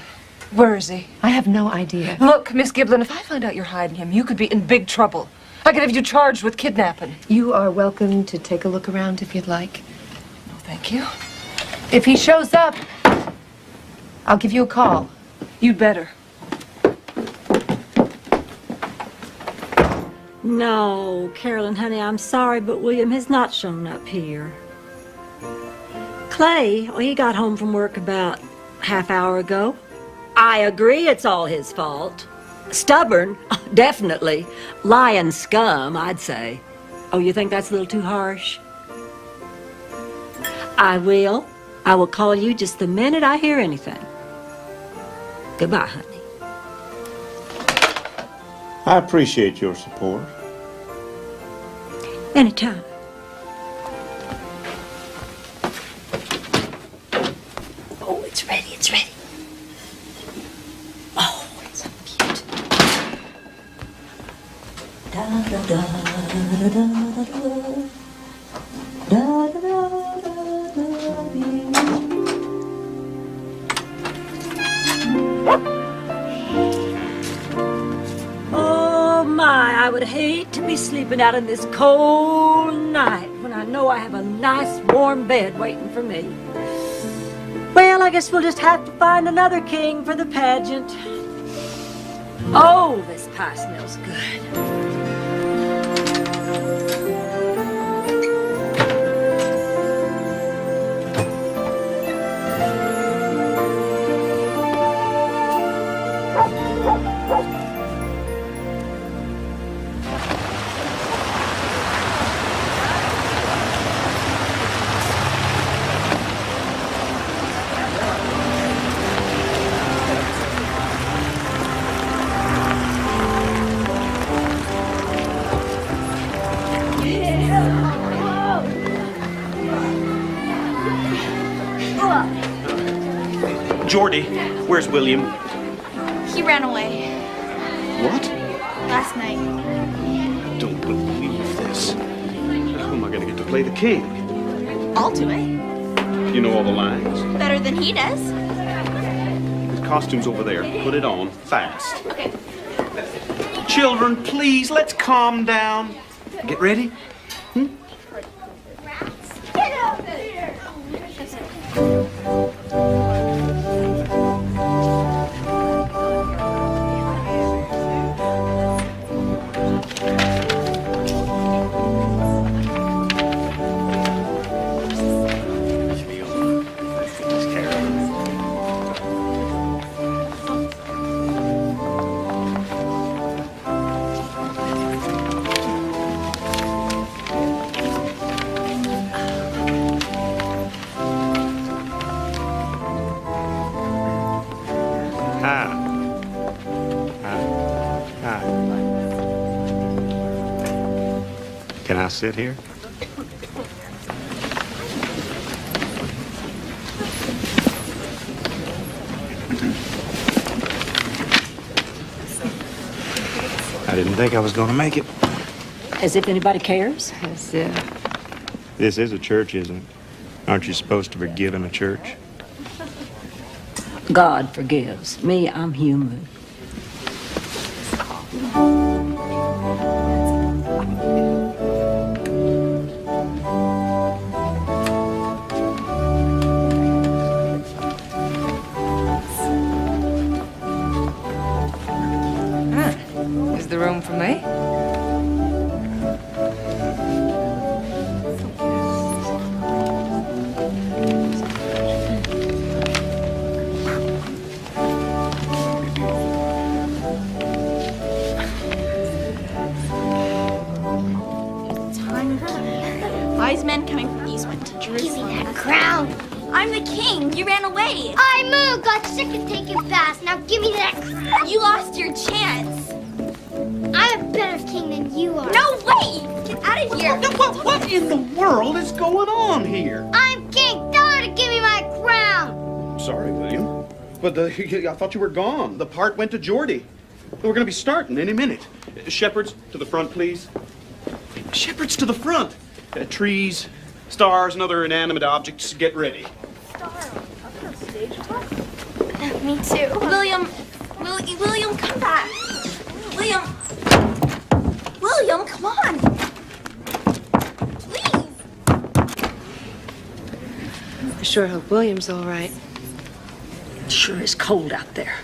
Where is he? I have no idea. Look, Miss Giblin, if I find out you're hiding him, you could be in big trouble. I could have you charged with kidnapping. You are welcome to take a look around if you'd like. No, thank you. If he shows up, I'll give you a call. You'd better. No, Carolyn, honey, I'm sorry, but William has not shown up here. Clay, well, he got home from work about half hour ago. I agree it's all his fault. Stubborn, definitely. Lying scum, I'd say. Oh, you think that's a little too harsh? I will. I will call you just the minute I hear anything. Goodbye, honey. I appreciate your support. Anytime. Oh, it's ready, it's ready. Oh, it's so cute. Da da da da da da da da da Oh my, I would hate to be sleeping out in this cold night when I know I have a nice warm bed waiting for me. Well, I guess we'll just have to find another king for the pageant. Oh, this pie smells good. Jordy, where's William? He ran away What? last night. Don't believe this. Who am I going to get to play the king? I'll do it. You know all the lines. Better than he does. The costume's over there. Put it on fast. Okay. Children, please, let's calm down. Get ready? Get out there! Can I sit here? I didn't think I was going to make it. As if anybody cares. As if. This is a church, isn't it? Aren't you supposed to forgive in a church? God forgives. Me, I'm human. Is the room for me? Wise men coming from the east went to Jerusalem. Give me that crown. I'm the king. You ran away. I moved, got sick of taking baths. Now give me that crown. You lost your chance. I'm a better king than you are. No way! Get out of here. What in the world is going on here? I'm king. Tell her to give me my crown. Sorry, William. But I thought you were gone. The part went to Geordie. We're going to be starting any minute. Shepherds, to the front, please. Shepherds to the front. Trees, stars, and other inanimate objects, get ready. Me too. William, come back. William, come on. Please. I sure hope William's all right. It sure is cold out there.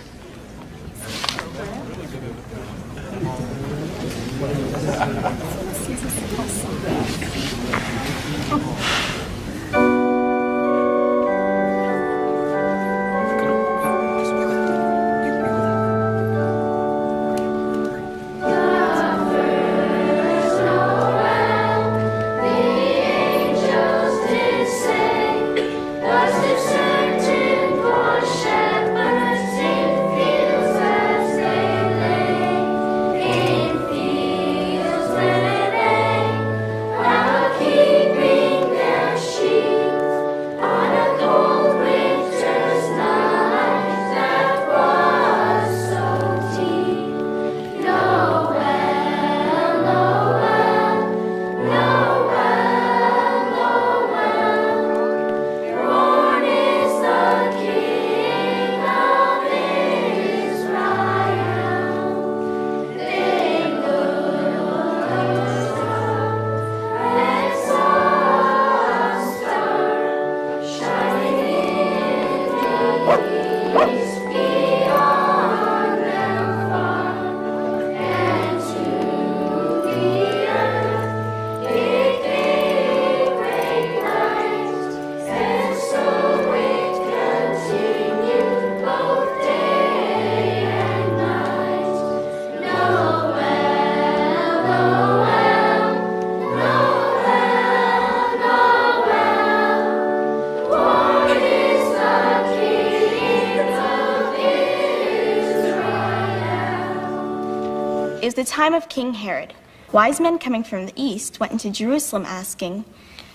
It was the time of King Herod. Wise men coming from the east went into Jerusalem asking,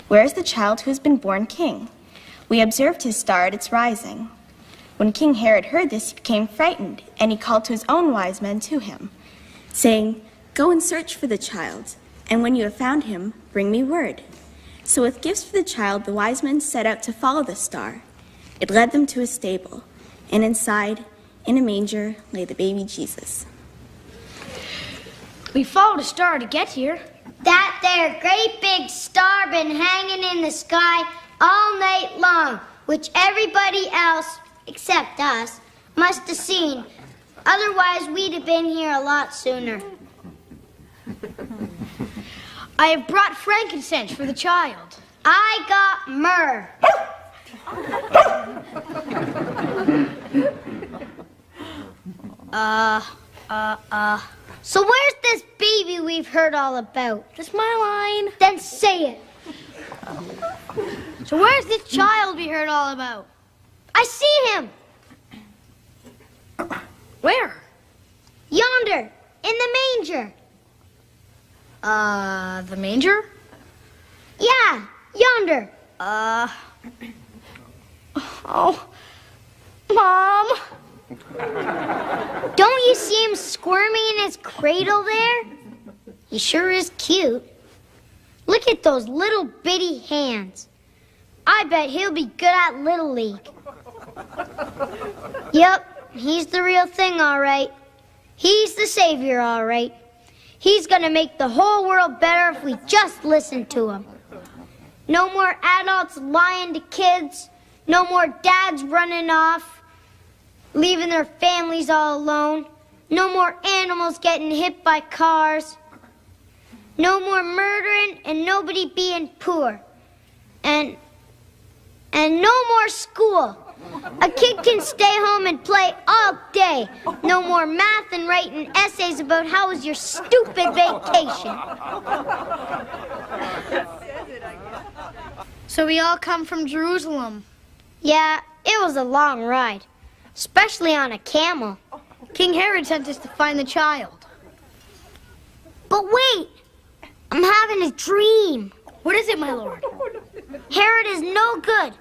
"Where is the child who has been born king? We observed his star at its rising." When King Herod heard this, he became frightened, and he called to his own wise men to him, saying, "Go and search for the child, and when you have found him, bring me word." So with gifts for the child, the wise men set out to follow the star. It led them to a stable, and inside, in a manger, lay the baby Jesus. We followed a star to get here. That there great big star been hanging in the sky all night long, which everybody else, except us, must have seen. Otherwise, we'd have been here a lot sooner. I have brought frankincense for the child. I got myrrh. So where's this baby we've heard all about? That's my line. Then say it. So where's this child we heard all about? I see him. Where? Yonder, in the manger. The manger? Yeah, yonder. Oh, Mom. Don't you see him squirming in his cradle there? He sure is cute. Look at those little bitty hands. I bet he'll be good at Little League. Yep, he's the real thing, all right. He's the savior, all right. He's gonna make the whole world better if we just listen to him. No more adults lying to kids. No more dads running off, leaving their families all alone. No more animals getting hit by cars. No more murdering and nobody being poor. And no more school. A kid can stay home and play all day. No more math and writing essays about how was your stupid vacation. So we all come from Jerusalem. Yeah, it was a long ride, especially on a camel. King Herod sent us to find the child. But wait, I'm having a dream. What is it, my lord? Herod is no good.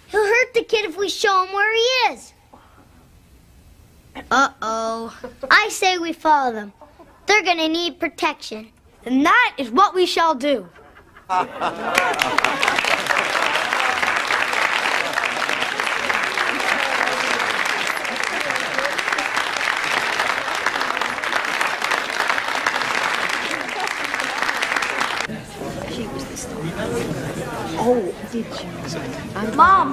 He'll hurt the kid if we show him where he is. Uh-oh. I say we follow them. They're gonna need protection. And that is what we shall do. Oh, did you? Mom!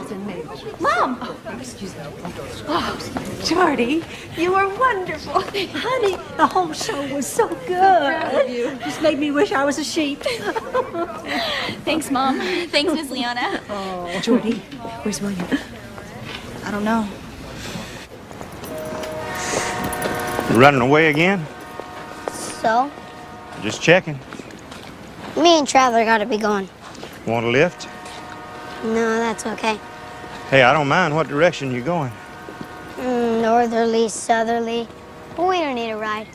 Mom! Oh, excuse me. Oh, Jordy, you were wonderful. Honey, the whole show was so good. Proud of you. Just made me wish I was a sheep. Thanks, Mom. Thanks, Miss Leona. Oh. Jordy, where's William? I don't know. You running away again? So, Just checking. me and Traveler gotta be going. Want a lift? No, that's okay. Hey, I don't mind what direction you're going. Northerly, southerly. But we don't need a ride.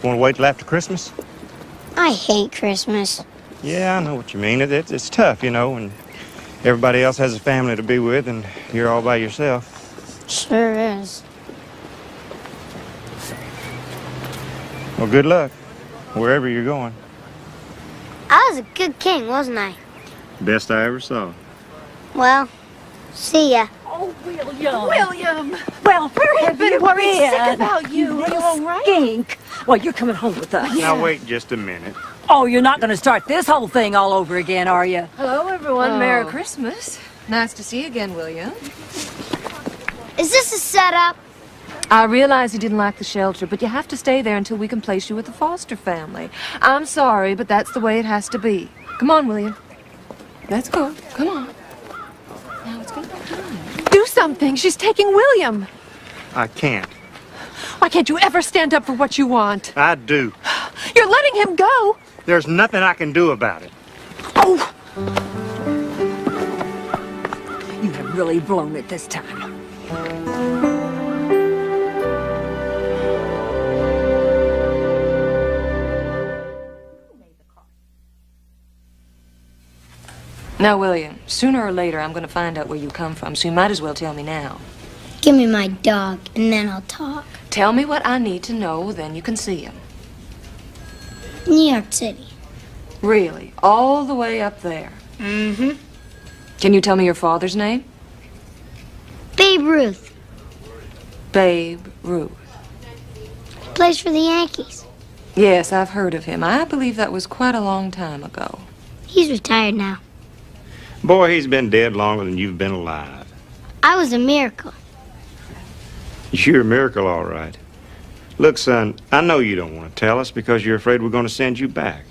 Want to wait till after Christmas? I hate Christmas. Yeah, I know what you mean. It's tough, you know, when everybody else has a family to be with and you're all by yourself. Sure is. Well, good luck, wherever you're going. I was a good king, wasn't I? Best I ever saw. Well, see ya. Oh, William. William! Well, where have you worried been? sick about you. Are you all right? Skink. Well, you're coming home with us. Now, wait just a minute. Oh, you're not going to start this whole thing all over again, are you? Hello, everyone. Oh. Merry Christmas. Nice to see you again, William. Is this a setup? I realize you didn't like the shelter, but you have to stay there until we can place you with the foster family. I'm sorry, but that's the way it has to be. Come on, William. Let's go. Come on. Now it's going back to mine. Do something. She's taking William. I can't. Why can't you ever stand up for what you want? I do. You're letting him go. There's nothing I can do about it. Oh! You have really blown it this time. Now, William, sooner or later I'm going to find out where you come from, so you might as well tell me now. Give me my dog, and then I'll talk. Tell me what I need to know, then you can see him. New York City. Really? All the way up there? Mm-hmm. Can you tell me your father's name? Babe Ruth. Babe Ruth. Plays for the Yankees. Yes, I've heard of him. I believe that was quite a long time ago. He's retired now. Boy, he's been dead longer than you've been alive. I was a miracle. You're a miracle, all right. Look, son, I know you don't want to tell us because you're afraid we're going to send you back.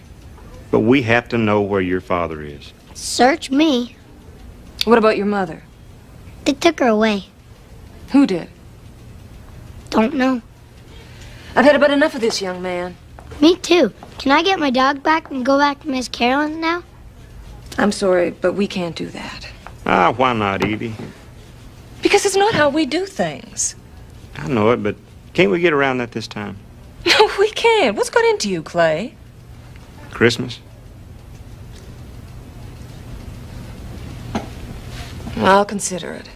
But we have to know where your father is. Search me. What about your mother? They took her away. Who did? Don't know. I've had about enough of this, young man. Me too. Can I get my dog back and go back to Miss Carolyn now? I'm sorry, but we can't do that. Ah, why not, Evie? Because it's not how we do things. I know it, but can't we get around that this time? No, we can't. What's got into you, Clay? Christmas? I'll consider it.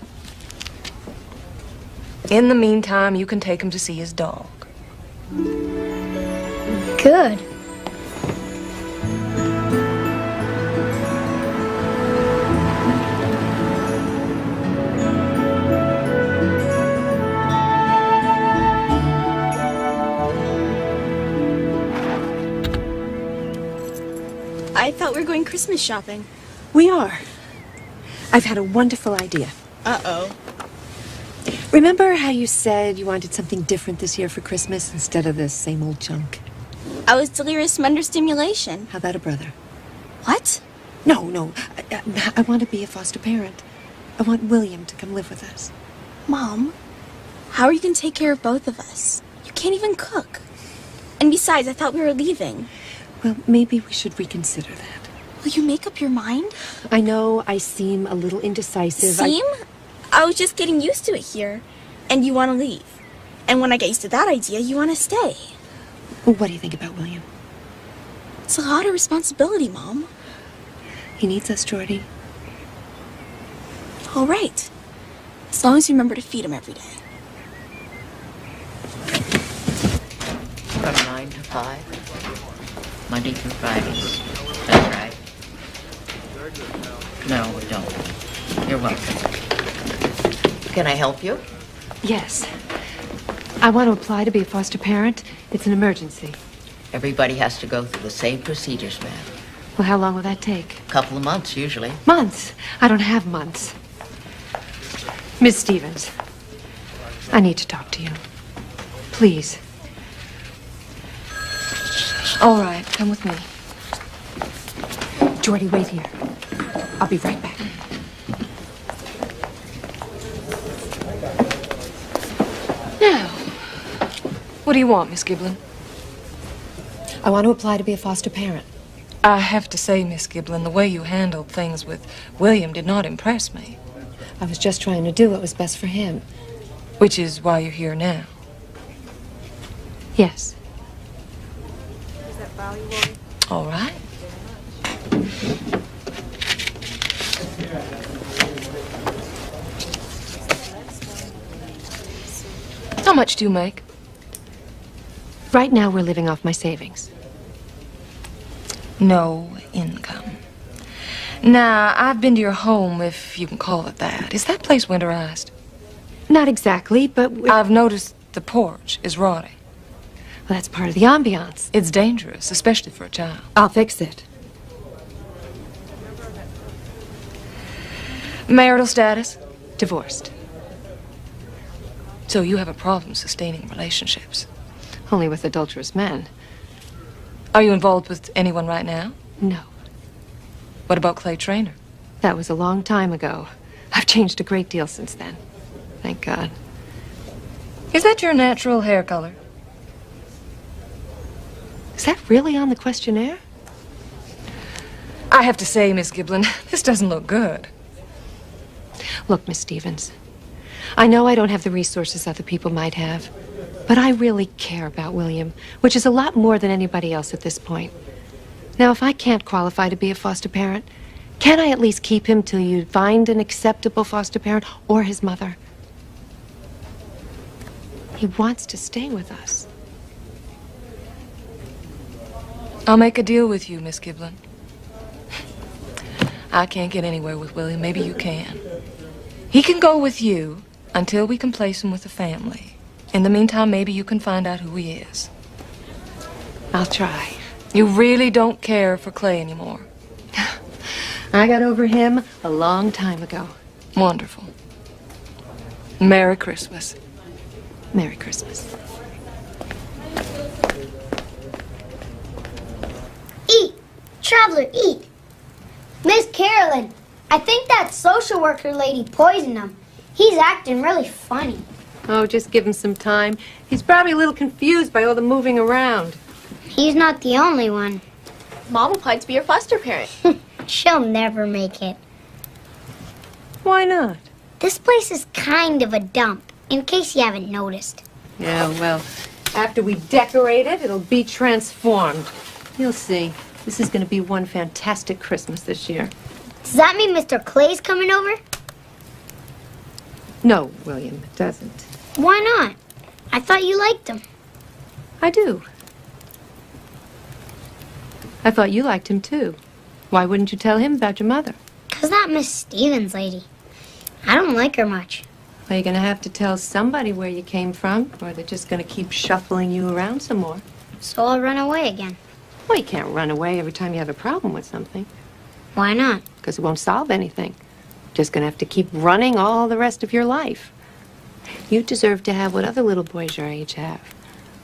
In the meantime, you can take him to see his dog. Good. I thought we were going Christmas shopping. We are. I've had a wonderful idea. Uh-oh. Remember how you said you wanted something different this year for Christmas instead of the same old junk? I was delirious from understimulation. How about a brother? What? No. I want to be a foster parent. I want William to come live with us. Mom, how are you going to take care of both of us? You can't even cook. And besides, I thought we were leaving. Well, maybe we should reconsider that. Will you make up your mind? I know I seem a little indecisive. Seem? I was just getting used to it here. And you want to leave. And when I get used to that idea, you want to stay. Well, what do you think about William? It's a lot of responsibility, Mom. He needs us, Jordy. All right. As long as you remember to feed him every day. From 9 to 5, Monday through Fridays. That's right. No, don't. You're welcome. Can I help you? Yes. I want to apply to be a foster parent. It's an emergency. Everybody has to go through the same procedures, ma'am. Well, how long will that take? A couple of months, usually. Months? I don't have months. Miss Stevens, I need to talk to you. Please. All right, come with me. Jordy, wait here. I'll be right back. Now, what do you want, Miss Giblin? I want to apply to be a foster parent. I have to say, Miss Giblin, the way you handled things with William did not impress me. I was just trying to do what was best for him. Which is why you're here now. Yes. All right. How much do you make? Right now, we're living off my savings. No income. Now, I've been to your home, if you can call it that. Is that place winterized? Not exactly, but I've noticed the porch is rotting. Well, that's part of the ambiance. It's dangerous, especially for a child. I'll fix it. Marital status? Divorced. So you have a problem sustaining relationships? Only with adulterous men. Are you involved with anyone right now? No. What about Clay Traynor? That was a long time ago. I've changed a great deal since then. Thank God. Is that your natural hair color? Is that really on the questionnaire? I have to say, Miss Giblin, this doesn't look good. Look, Miss Stevens, I know I don't have the resources other people might have, but I really care about William, which is a lot more than anybody else at this point. Now, if I can't qualify to be a foster parent, can I at least keep him till you find an acceptable foster parent or his mother? He wants to stay with us. I'll make a deal with you, Miss Giblin. I can't get anywhere with William. Maybe you can. He can go with you until we can place him with a family. In the meantime, maybe you can find out who he is. I'll try. You really don't care for Clay anymore? I got over him a long time ago. Wonderful. Merry Christmas. Merry Christmas. Eat! Traveler, eat! Miss Carolyn, I think that social worker lady poisoned him. He's acting really funny. Oh, just give him some time. He's probably a little confused by all the moving around. He's not the only one. Mom applied to be your foster parent. She'll never make it. Why not? This place is kind of a dump, in case you haven't noticed. Yeah, well, after we decorate it, it'll be transformed. You'll see. This is going to be one fantastic Christmas this year. Does that mean Mr. Clay's coming over? No, William, it doesn't. Why not? I thought you liked him. I do. I thought you liked him, too. Why wouldn't you tell him about your mother? 'Cause that Miss Stevens lady. I don't like her much. Well, you're going to have to tell somebody where you came from, or they're just going to keep shuffling you around some more. So I'll run away again. Well, you can't run away every time you have a problem with something. Why not? Because it won't solve anything. Just going to have to keep running all the rest of your life. You deserve to have what other little boys your age have.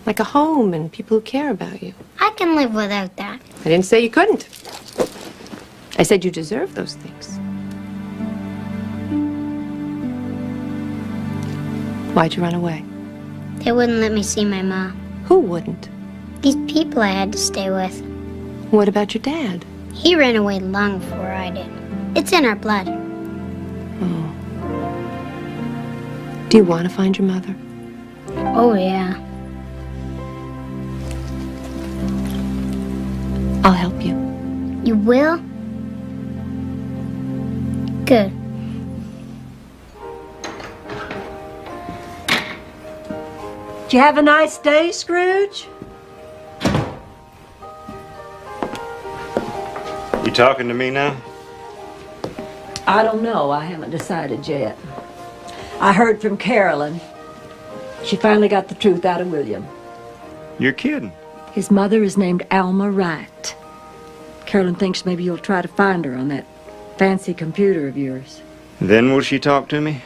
Like a home and people who care about you. I can live without that. I didn't say you couldn't. I said you deserve those things. Why'd you run away? They wouldn't let me see my mom. Who wouldn't? These people I had to stay with. What about your dad? He ran away long before I did. It's in our blood. Oh. Do you want to find your mother? Oh, yeah. I'll help you. You will? Good. Did you have a nice day, Scrooge? You talking to me now? I don't know. I haven't decided yet. I heard from Carolyn. She finally got the truth out of William. You're kidding. His mother is named Alma Wright. Carolyn thinks maybe you'll try to find her on that fancy computer of yours. Then will she talk to me?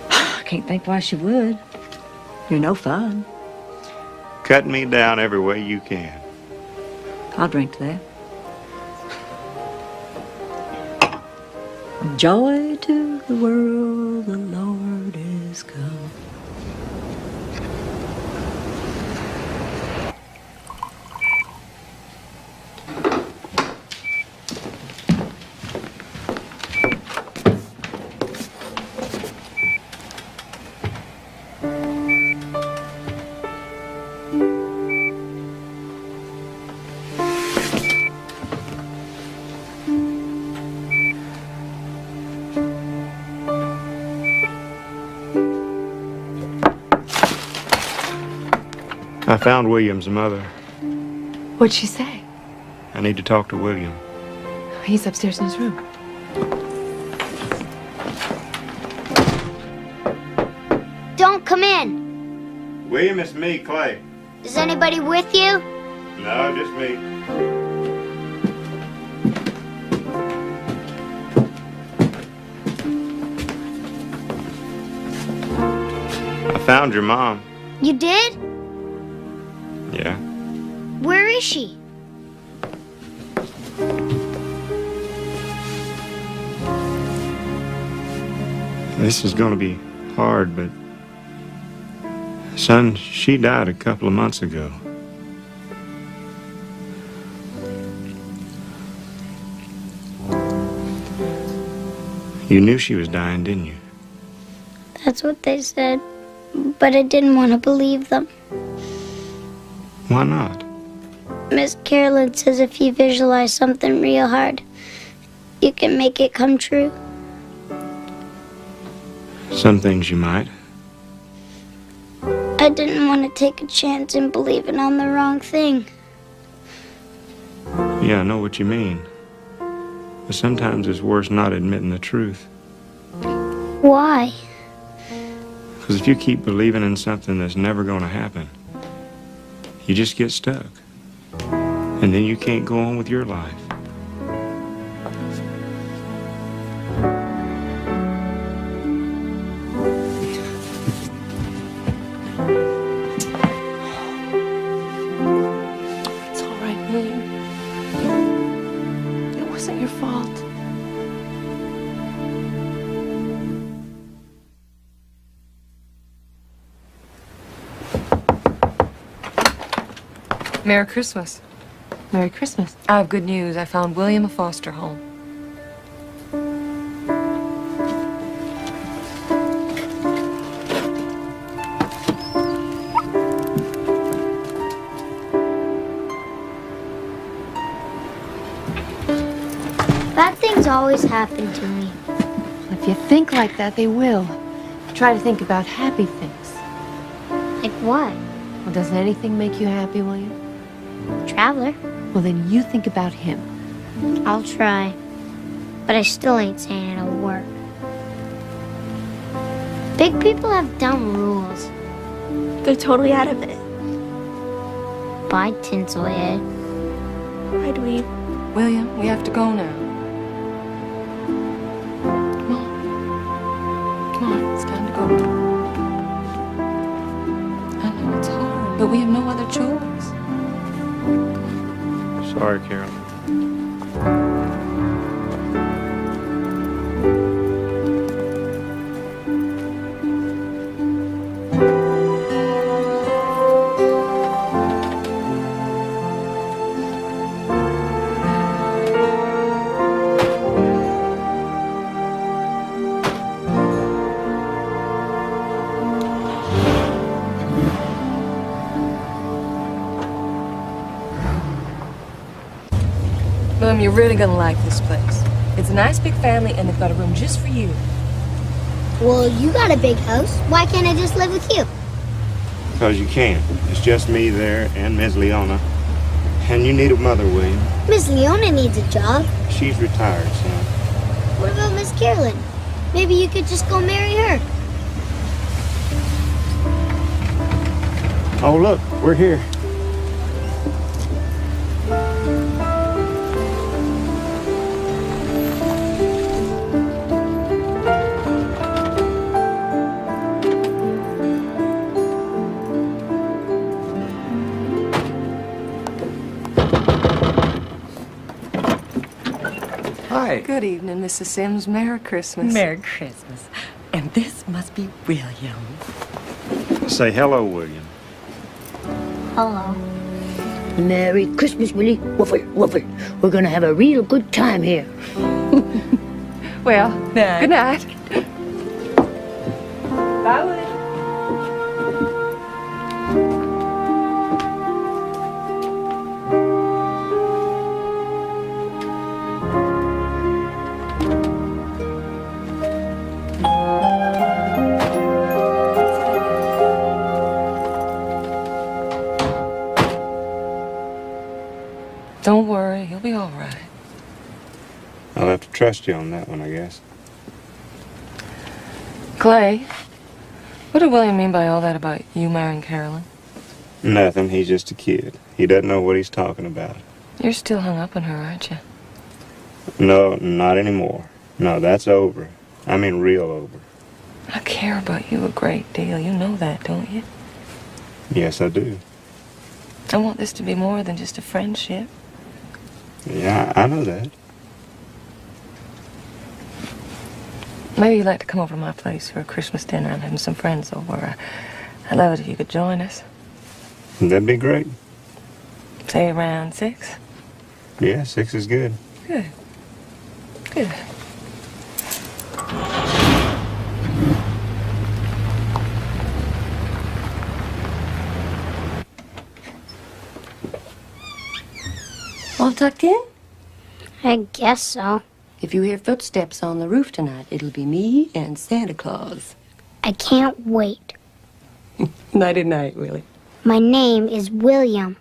I can't think why she would. You're no fun. Cut me down every way you can. I'll drink to that. Joy to the world, the Lord is come. I found William's mother. What'd she say? I need to talk to William. He's upstairs in his room. Don't come in. William, it's me, Clay. Is anybody with you? No, just me. I found your mom. You did? Yeah. Where is she? This is going to be hard, but... Son, she died a couple of months ago. You knew she was dying, didn't you? That's what they said, but I didn't want to believe them. Why not? Miss Carolyn says if you visualize something real hard, you can make it come true. Some things you might. I didn't want to take a chance in believing on the wrong thing. Yeah, I know what you mean. But sometimes it's worse not admitting the truth. Why? Because if you keep believing in something that's never going to happen, you just get stuck. And then you can't go on with your life. It's all right, William. It wasn't your fault. Merry Christmas. Merry Christmas. I have good news. I found William a foster home. Bad things always happen to me. If you think like that, they will. Try to think about happy things. Like what? Well, doesn't anything make you happy, William? Traveler. Well, then you think about him. I'll try. But I still ain't saying it'll work. Big people have dumb rules. They're totally out of it. Bye, Tinselhead. Why do we... William, we have to go now. Come on, it's time to go. I know it's hard, but we have no other choice. Sorry, Carolyn. William, you're really gonna like this place. It's a nice big family, and they've got a room just for you. Well, you got a big house. Why can't I just live with you? Because you can't. It's just me there and Miss Leona. And you need a mother, William. Miss Leona needs a job. She's retired, son. What about Miss Carolyn? Maybe you could just go marry her. Oh, look, we're here. Hi. Good evening, Mrs. Sims. Merry Christmas. Merry Christmas. And this must be William. Say hello, William. Hello. Merry Christmas, Willie. Waffle, waffle. We're gonna have a real good time here. Well, good night. Bye, William. Don't worry, he'll be all right. I'll have to trust you on that one, I guess. Clay, what did William mean by all that about you marrying Carolyn? Nothing. He's just a kid. He doesn't know what he's talking about. You're still hung up on her, aren't you? No, not anymore. No, that's over. I mean real over. I care about you a great deal. You know that, don't you? Yes, I do. I want this to be more than just a friendship. Yeah, I know that. Maybe you'd like to come over to my place for a Christmas dinner. I'm having some friends over. I'd love it if you could join us. That'd be great. Say around 6? Yeah, 6 is good. Good. Good. All tucked in? I guess so. If you hear footsteps on the roof tonight, it'll be me and Santa Claus. I can't wait. Nighty night, Willie. My name is William.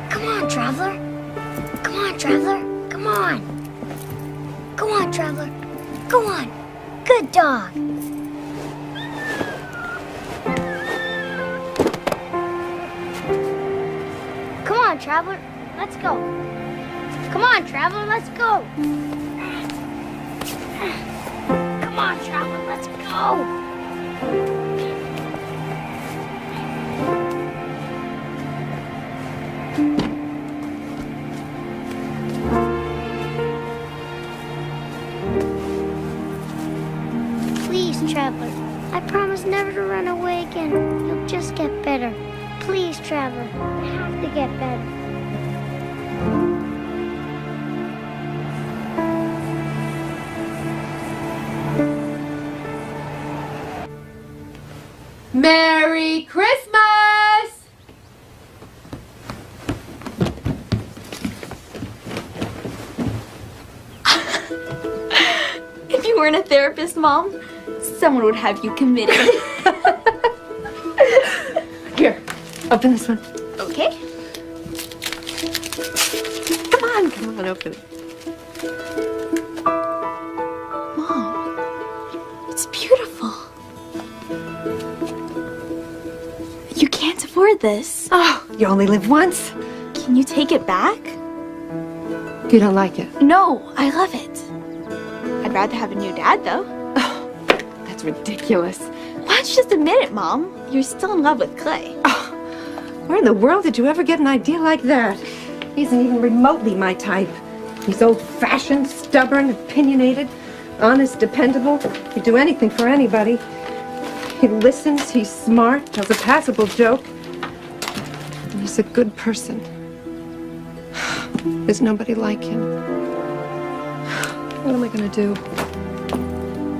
Come on, Traveler. Come on, Traveler. Come on. Go on, Traveler. Go on. Good dog. Come on, Traveler. Let's go. Come on, Traveler. Let's go. Come on, Traveler. Let's go. Please, Traveler. I promise never to run away again. You'll just get better. Please, Traveler. I have to get better. Merry Christmas! If you weren't a therapist, Mom, someone would have you committed. Here, open this one. Okay. Come on, open it. Mom, it's beautiful. You can't afford this. Oh, you only live once. Can you take it back? You don't like it? No, I love it. I'd rather have a new dad, though. Oh, that's ridiculous. Why don't you just admit it, Mom? You're still in love with Clay. Oh, where in the world did you ever get an idea like that? He isn't even remotely my type. He's old-fashioned, stubborn, opinionated, honest, dependable. He'd do anything for anybody. He listens, he's smart, tells a passable joke. And he's a good person. There's nobody like him. What am I gonna do?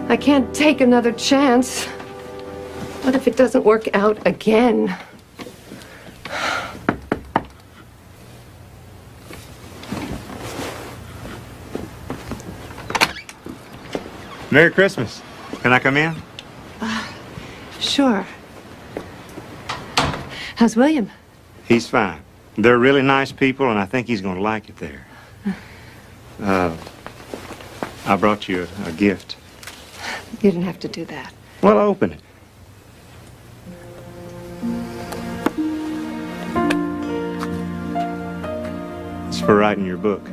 I can't take another chance. What if it doesn't work out again? Merry Christmas. Can I come in? Sure. How's William? He's fine. They're really nice people, and I think he's going to like it there. I brought you a gift. You didn't have to do that. Well, open it. It's for writing your book.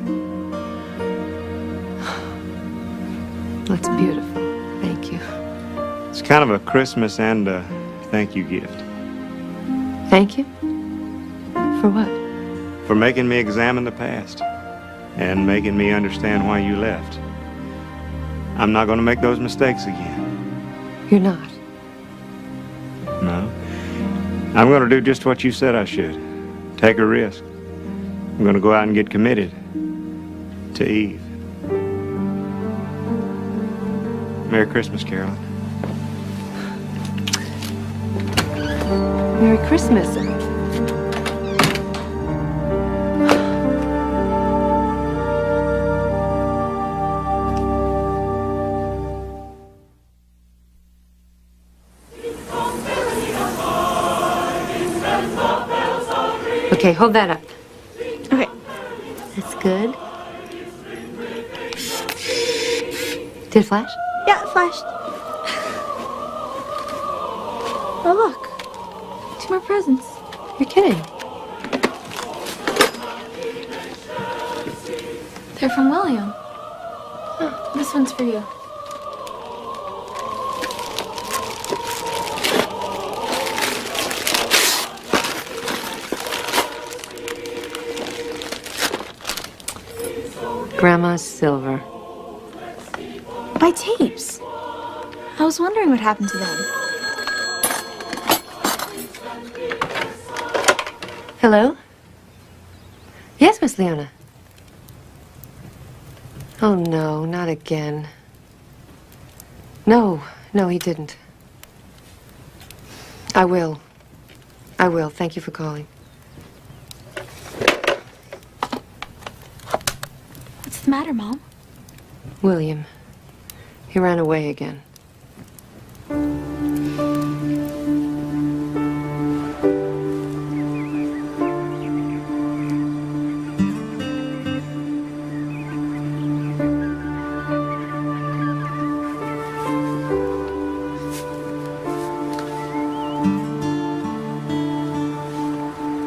That's beautiful. Thank you. It's kind of a Christmas and a thank you gift. Thank you? For what? For making me examine the past and making me understand why you left. I'm not going to make those mistakes again. You're not. No. I'm going to do just what you said I should. Take a risk. I'm going to go out and get committed to Eve. Merry Christmas, Carolyn. Merry Christmas. Okay, hold that up. Okay. That's good. Did it flash? Yeah, it flashed. Oh, look. 2 more presents. You're kidding. They're from William. Oh, this one's for you. Grandma's silver. My tapes. I was wondering what happened to them. Hello? Yes, Miss Leona. Oh, no, not again. No, he didn't. I will. Thank you for calling. What's the matter, Mom? William. He ran away again.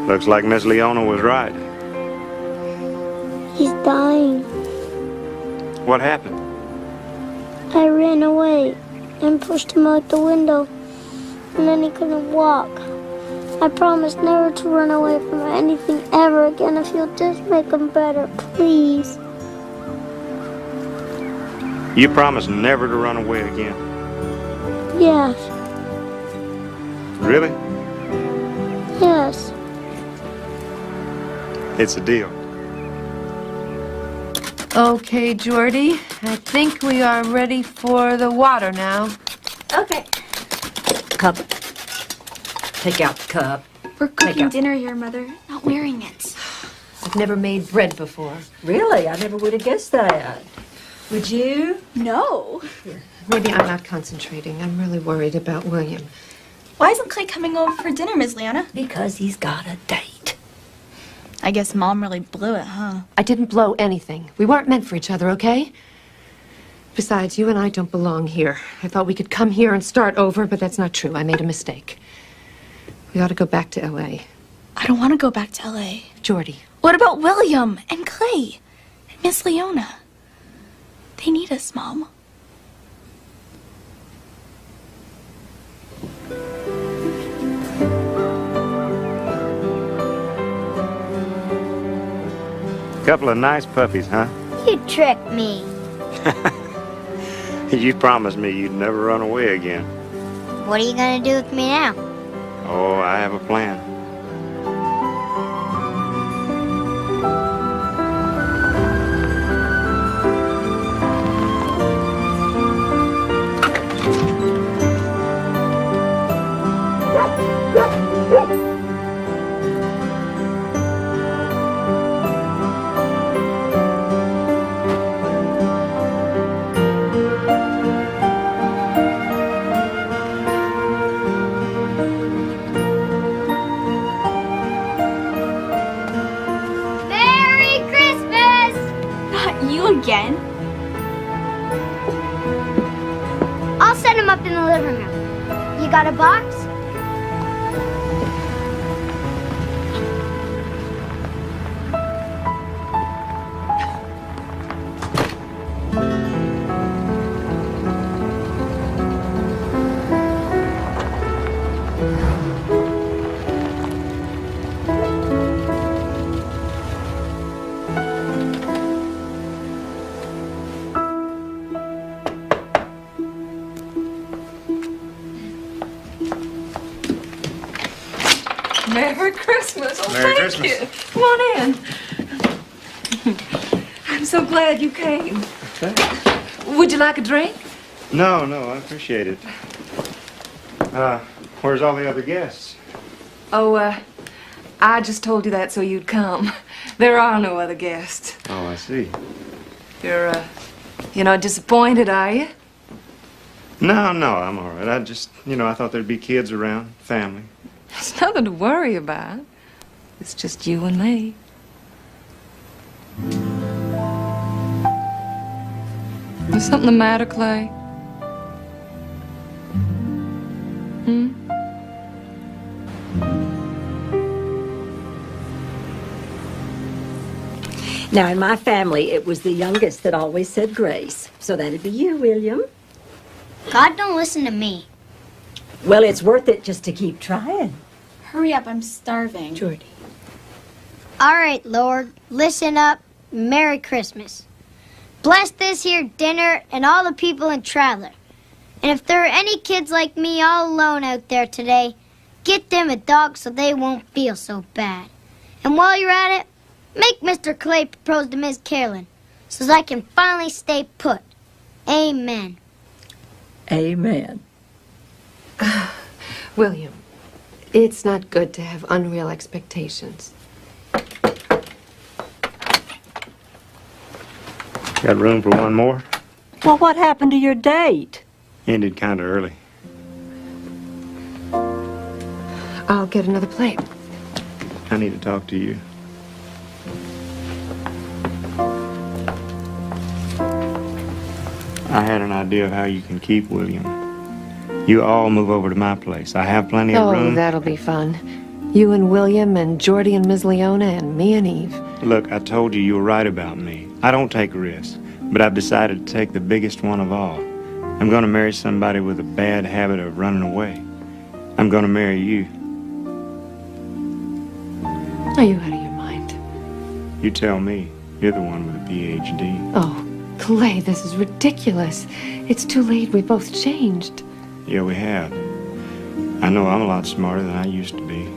Looks like Miss Leona was right. He's dying. What happened? I ran away and pushed him out the window, and then he couldn't walk. I promised never to run away from anything ever again if you'll just make him better, please. You promised never to run away again. Yes, Really? yes. It's a deal. Okay, Jordy. I think we are ready for the water now. Okay. Cup. Take out the cup. We're cooking dinner here, Mother, not wearing it. I've never made bread before. Really? I never would have guessed that. Would you? No. Maybe I'm not concentrating. I'm really worried about William. Why isn't Clay coming over for dinner, Miss Leona? Because he's got a date. I guess Mom really blew it, huh? I didn't blow anything. We weren't meant for each other, okay? Besides, you and I don't belong here. I thought we could come here and start over, but that's not true. I made a mistake. We ought to go back to L.A. I don't want to go back to L.A. Jordy. What about William and Clay and Miss Leona? They need us, Mom. Couple of nice puppies, huh? You tricked me. You promised me you'd never run away again. What are you gonna do with me now? Oh, I have a plan. again? I'll set him up in the living room. You got a box? Merry Christmas. Oh, Merry thank Christmas. you. Come on in. I'm so glad you came. Would you like a drink? No, I appreciate it. Where's all the other guests? Oh, I just told you that so you'd come. There are no other guests. Oh, I see. You're not disappointed, are you? No, I'm all right. I just, I thought there'd be kids around, family. There's nothing to worry about. It's just you and me. Is something the matter, Clay? Now, in my family, it was the youngest that always said grace. So that'd be you, William. God don't listen to me. Well, it's worth it just to keep trying. Hurry up, I'm starving. Jordy. All right, Lord, listen up. Merry Christmas. Bless this here dinner and all the people in Traveler. And if there are any kids like me all alone out there today, get them a dog so they won't feel so bad. And while you're at it, make Mr. Clay propose to Miss Carolyn so I can finally stay put. Amen. Amen. William, it's not good to have unreal expectations. Got room for one more? Well, what happened to your date? Ended kind of early. I'll get another plate. I need to talk to you. I had an idea of how you can keep William. You all move over to my place. I have plenty of room. Oh, that'll be fun. You and William and Jordy and Ms. Leona and me and Eve. Look, I told you were right about me. I don't take risks, but I've decided to take the biggest one of all. I'm going to marry somebody with a bad habit of running away. I'm going to marry you. Are you out of your mind? You tell me. You're the one with a PhD. Oh, Clay, this is ridiculous. It's too late. We both changed. Yeah, we have. I know I'm a lot smarter than I used to be.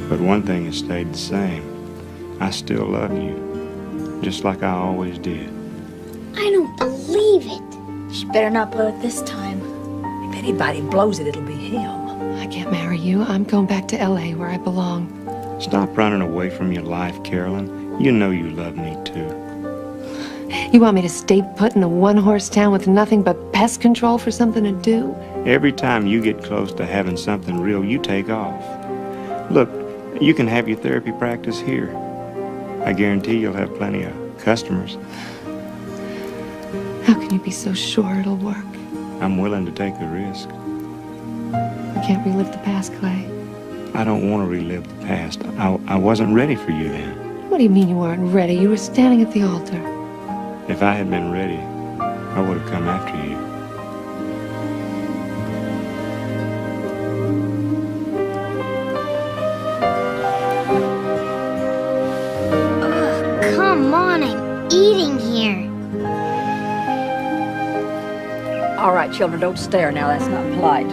But one thing has stayed the same. I still love you, just like I always did. I don't believe it. She better not blow it this time. If anybody blows it, it'll be him. I can't marry you. I'm going back to L.A. where I belong. Stop running away from your life, Carolyn. You know you love me, too. You want me to stay put in a one-horse town with nothing but pest control for something to do? Every time you get close to having something real, you take off. Look, you can have your therapy practice here. I guarantee you'll have plenty of customers. How can you be so sure it'll work? I'm willing to take the risk. I can't relive the past, Clay. I don't want to relive the past. I wasn't ready for you then. What do you mean you weren't ready? You were standing at the altar. If I had been ready, I would have come after you. Come on, I'm eating here. All right, children, don't stare now. That's not polite.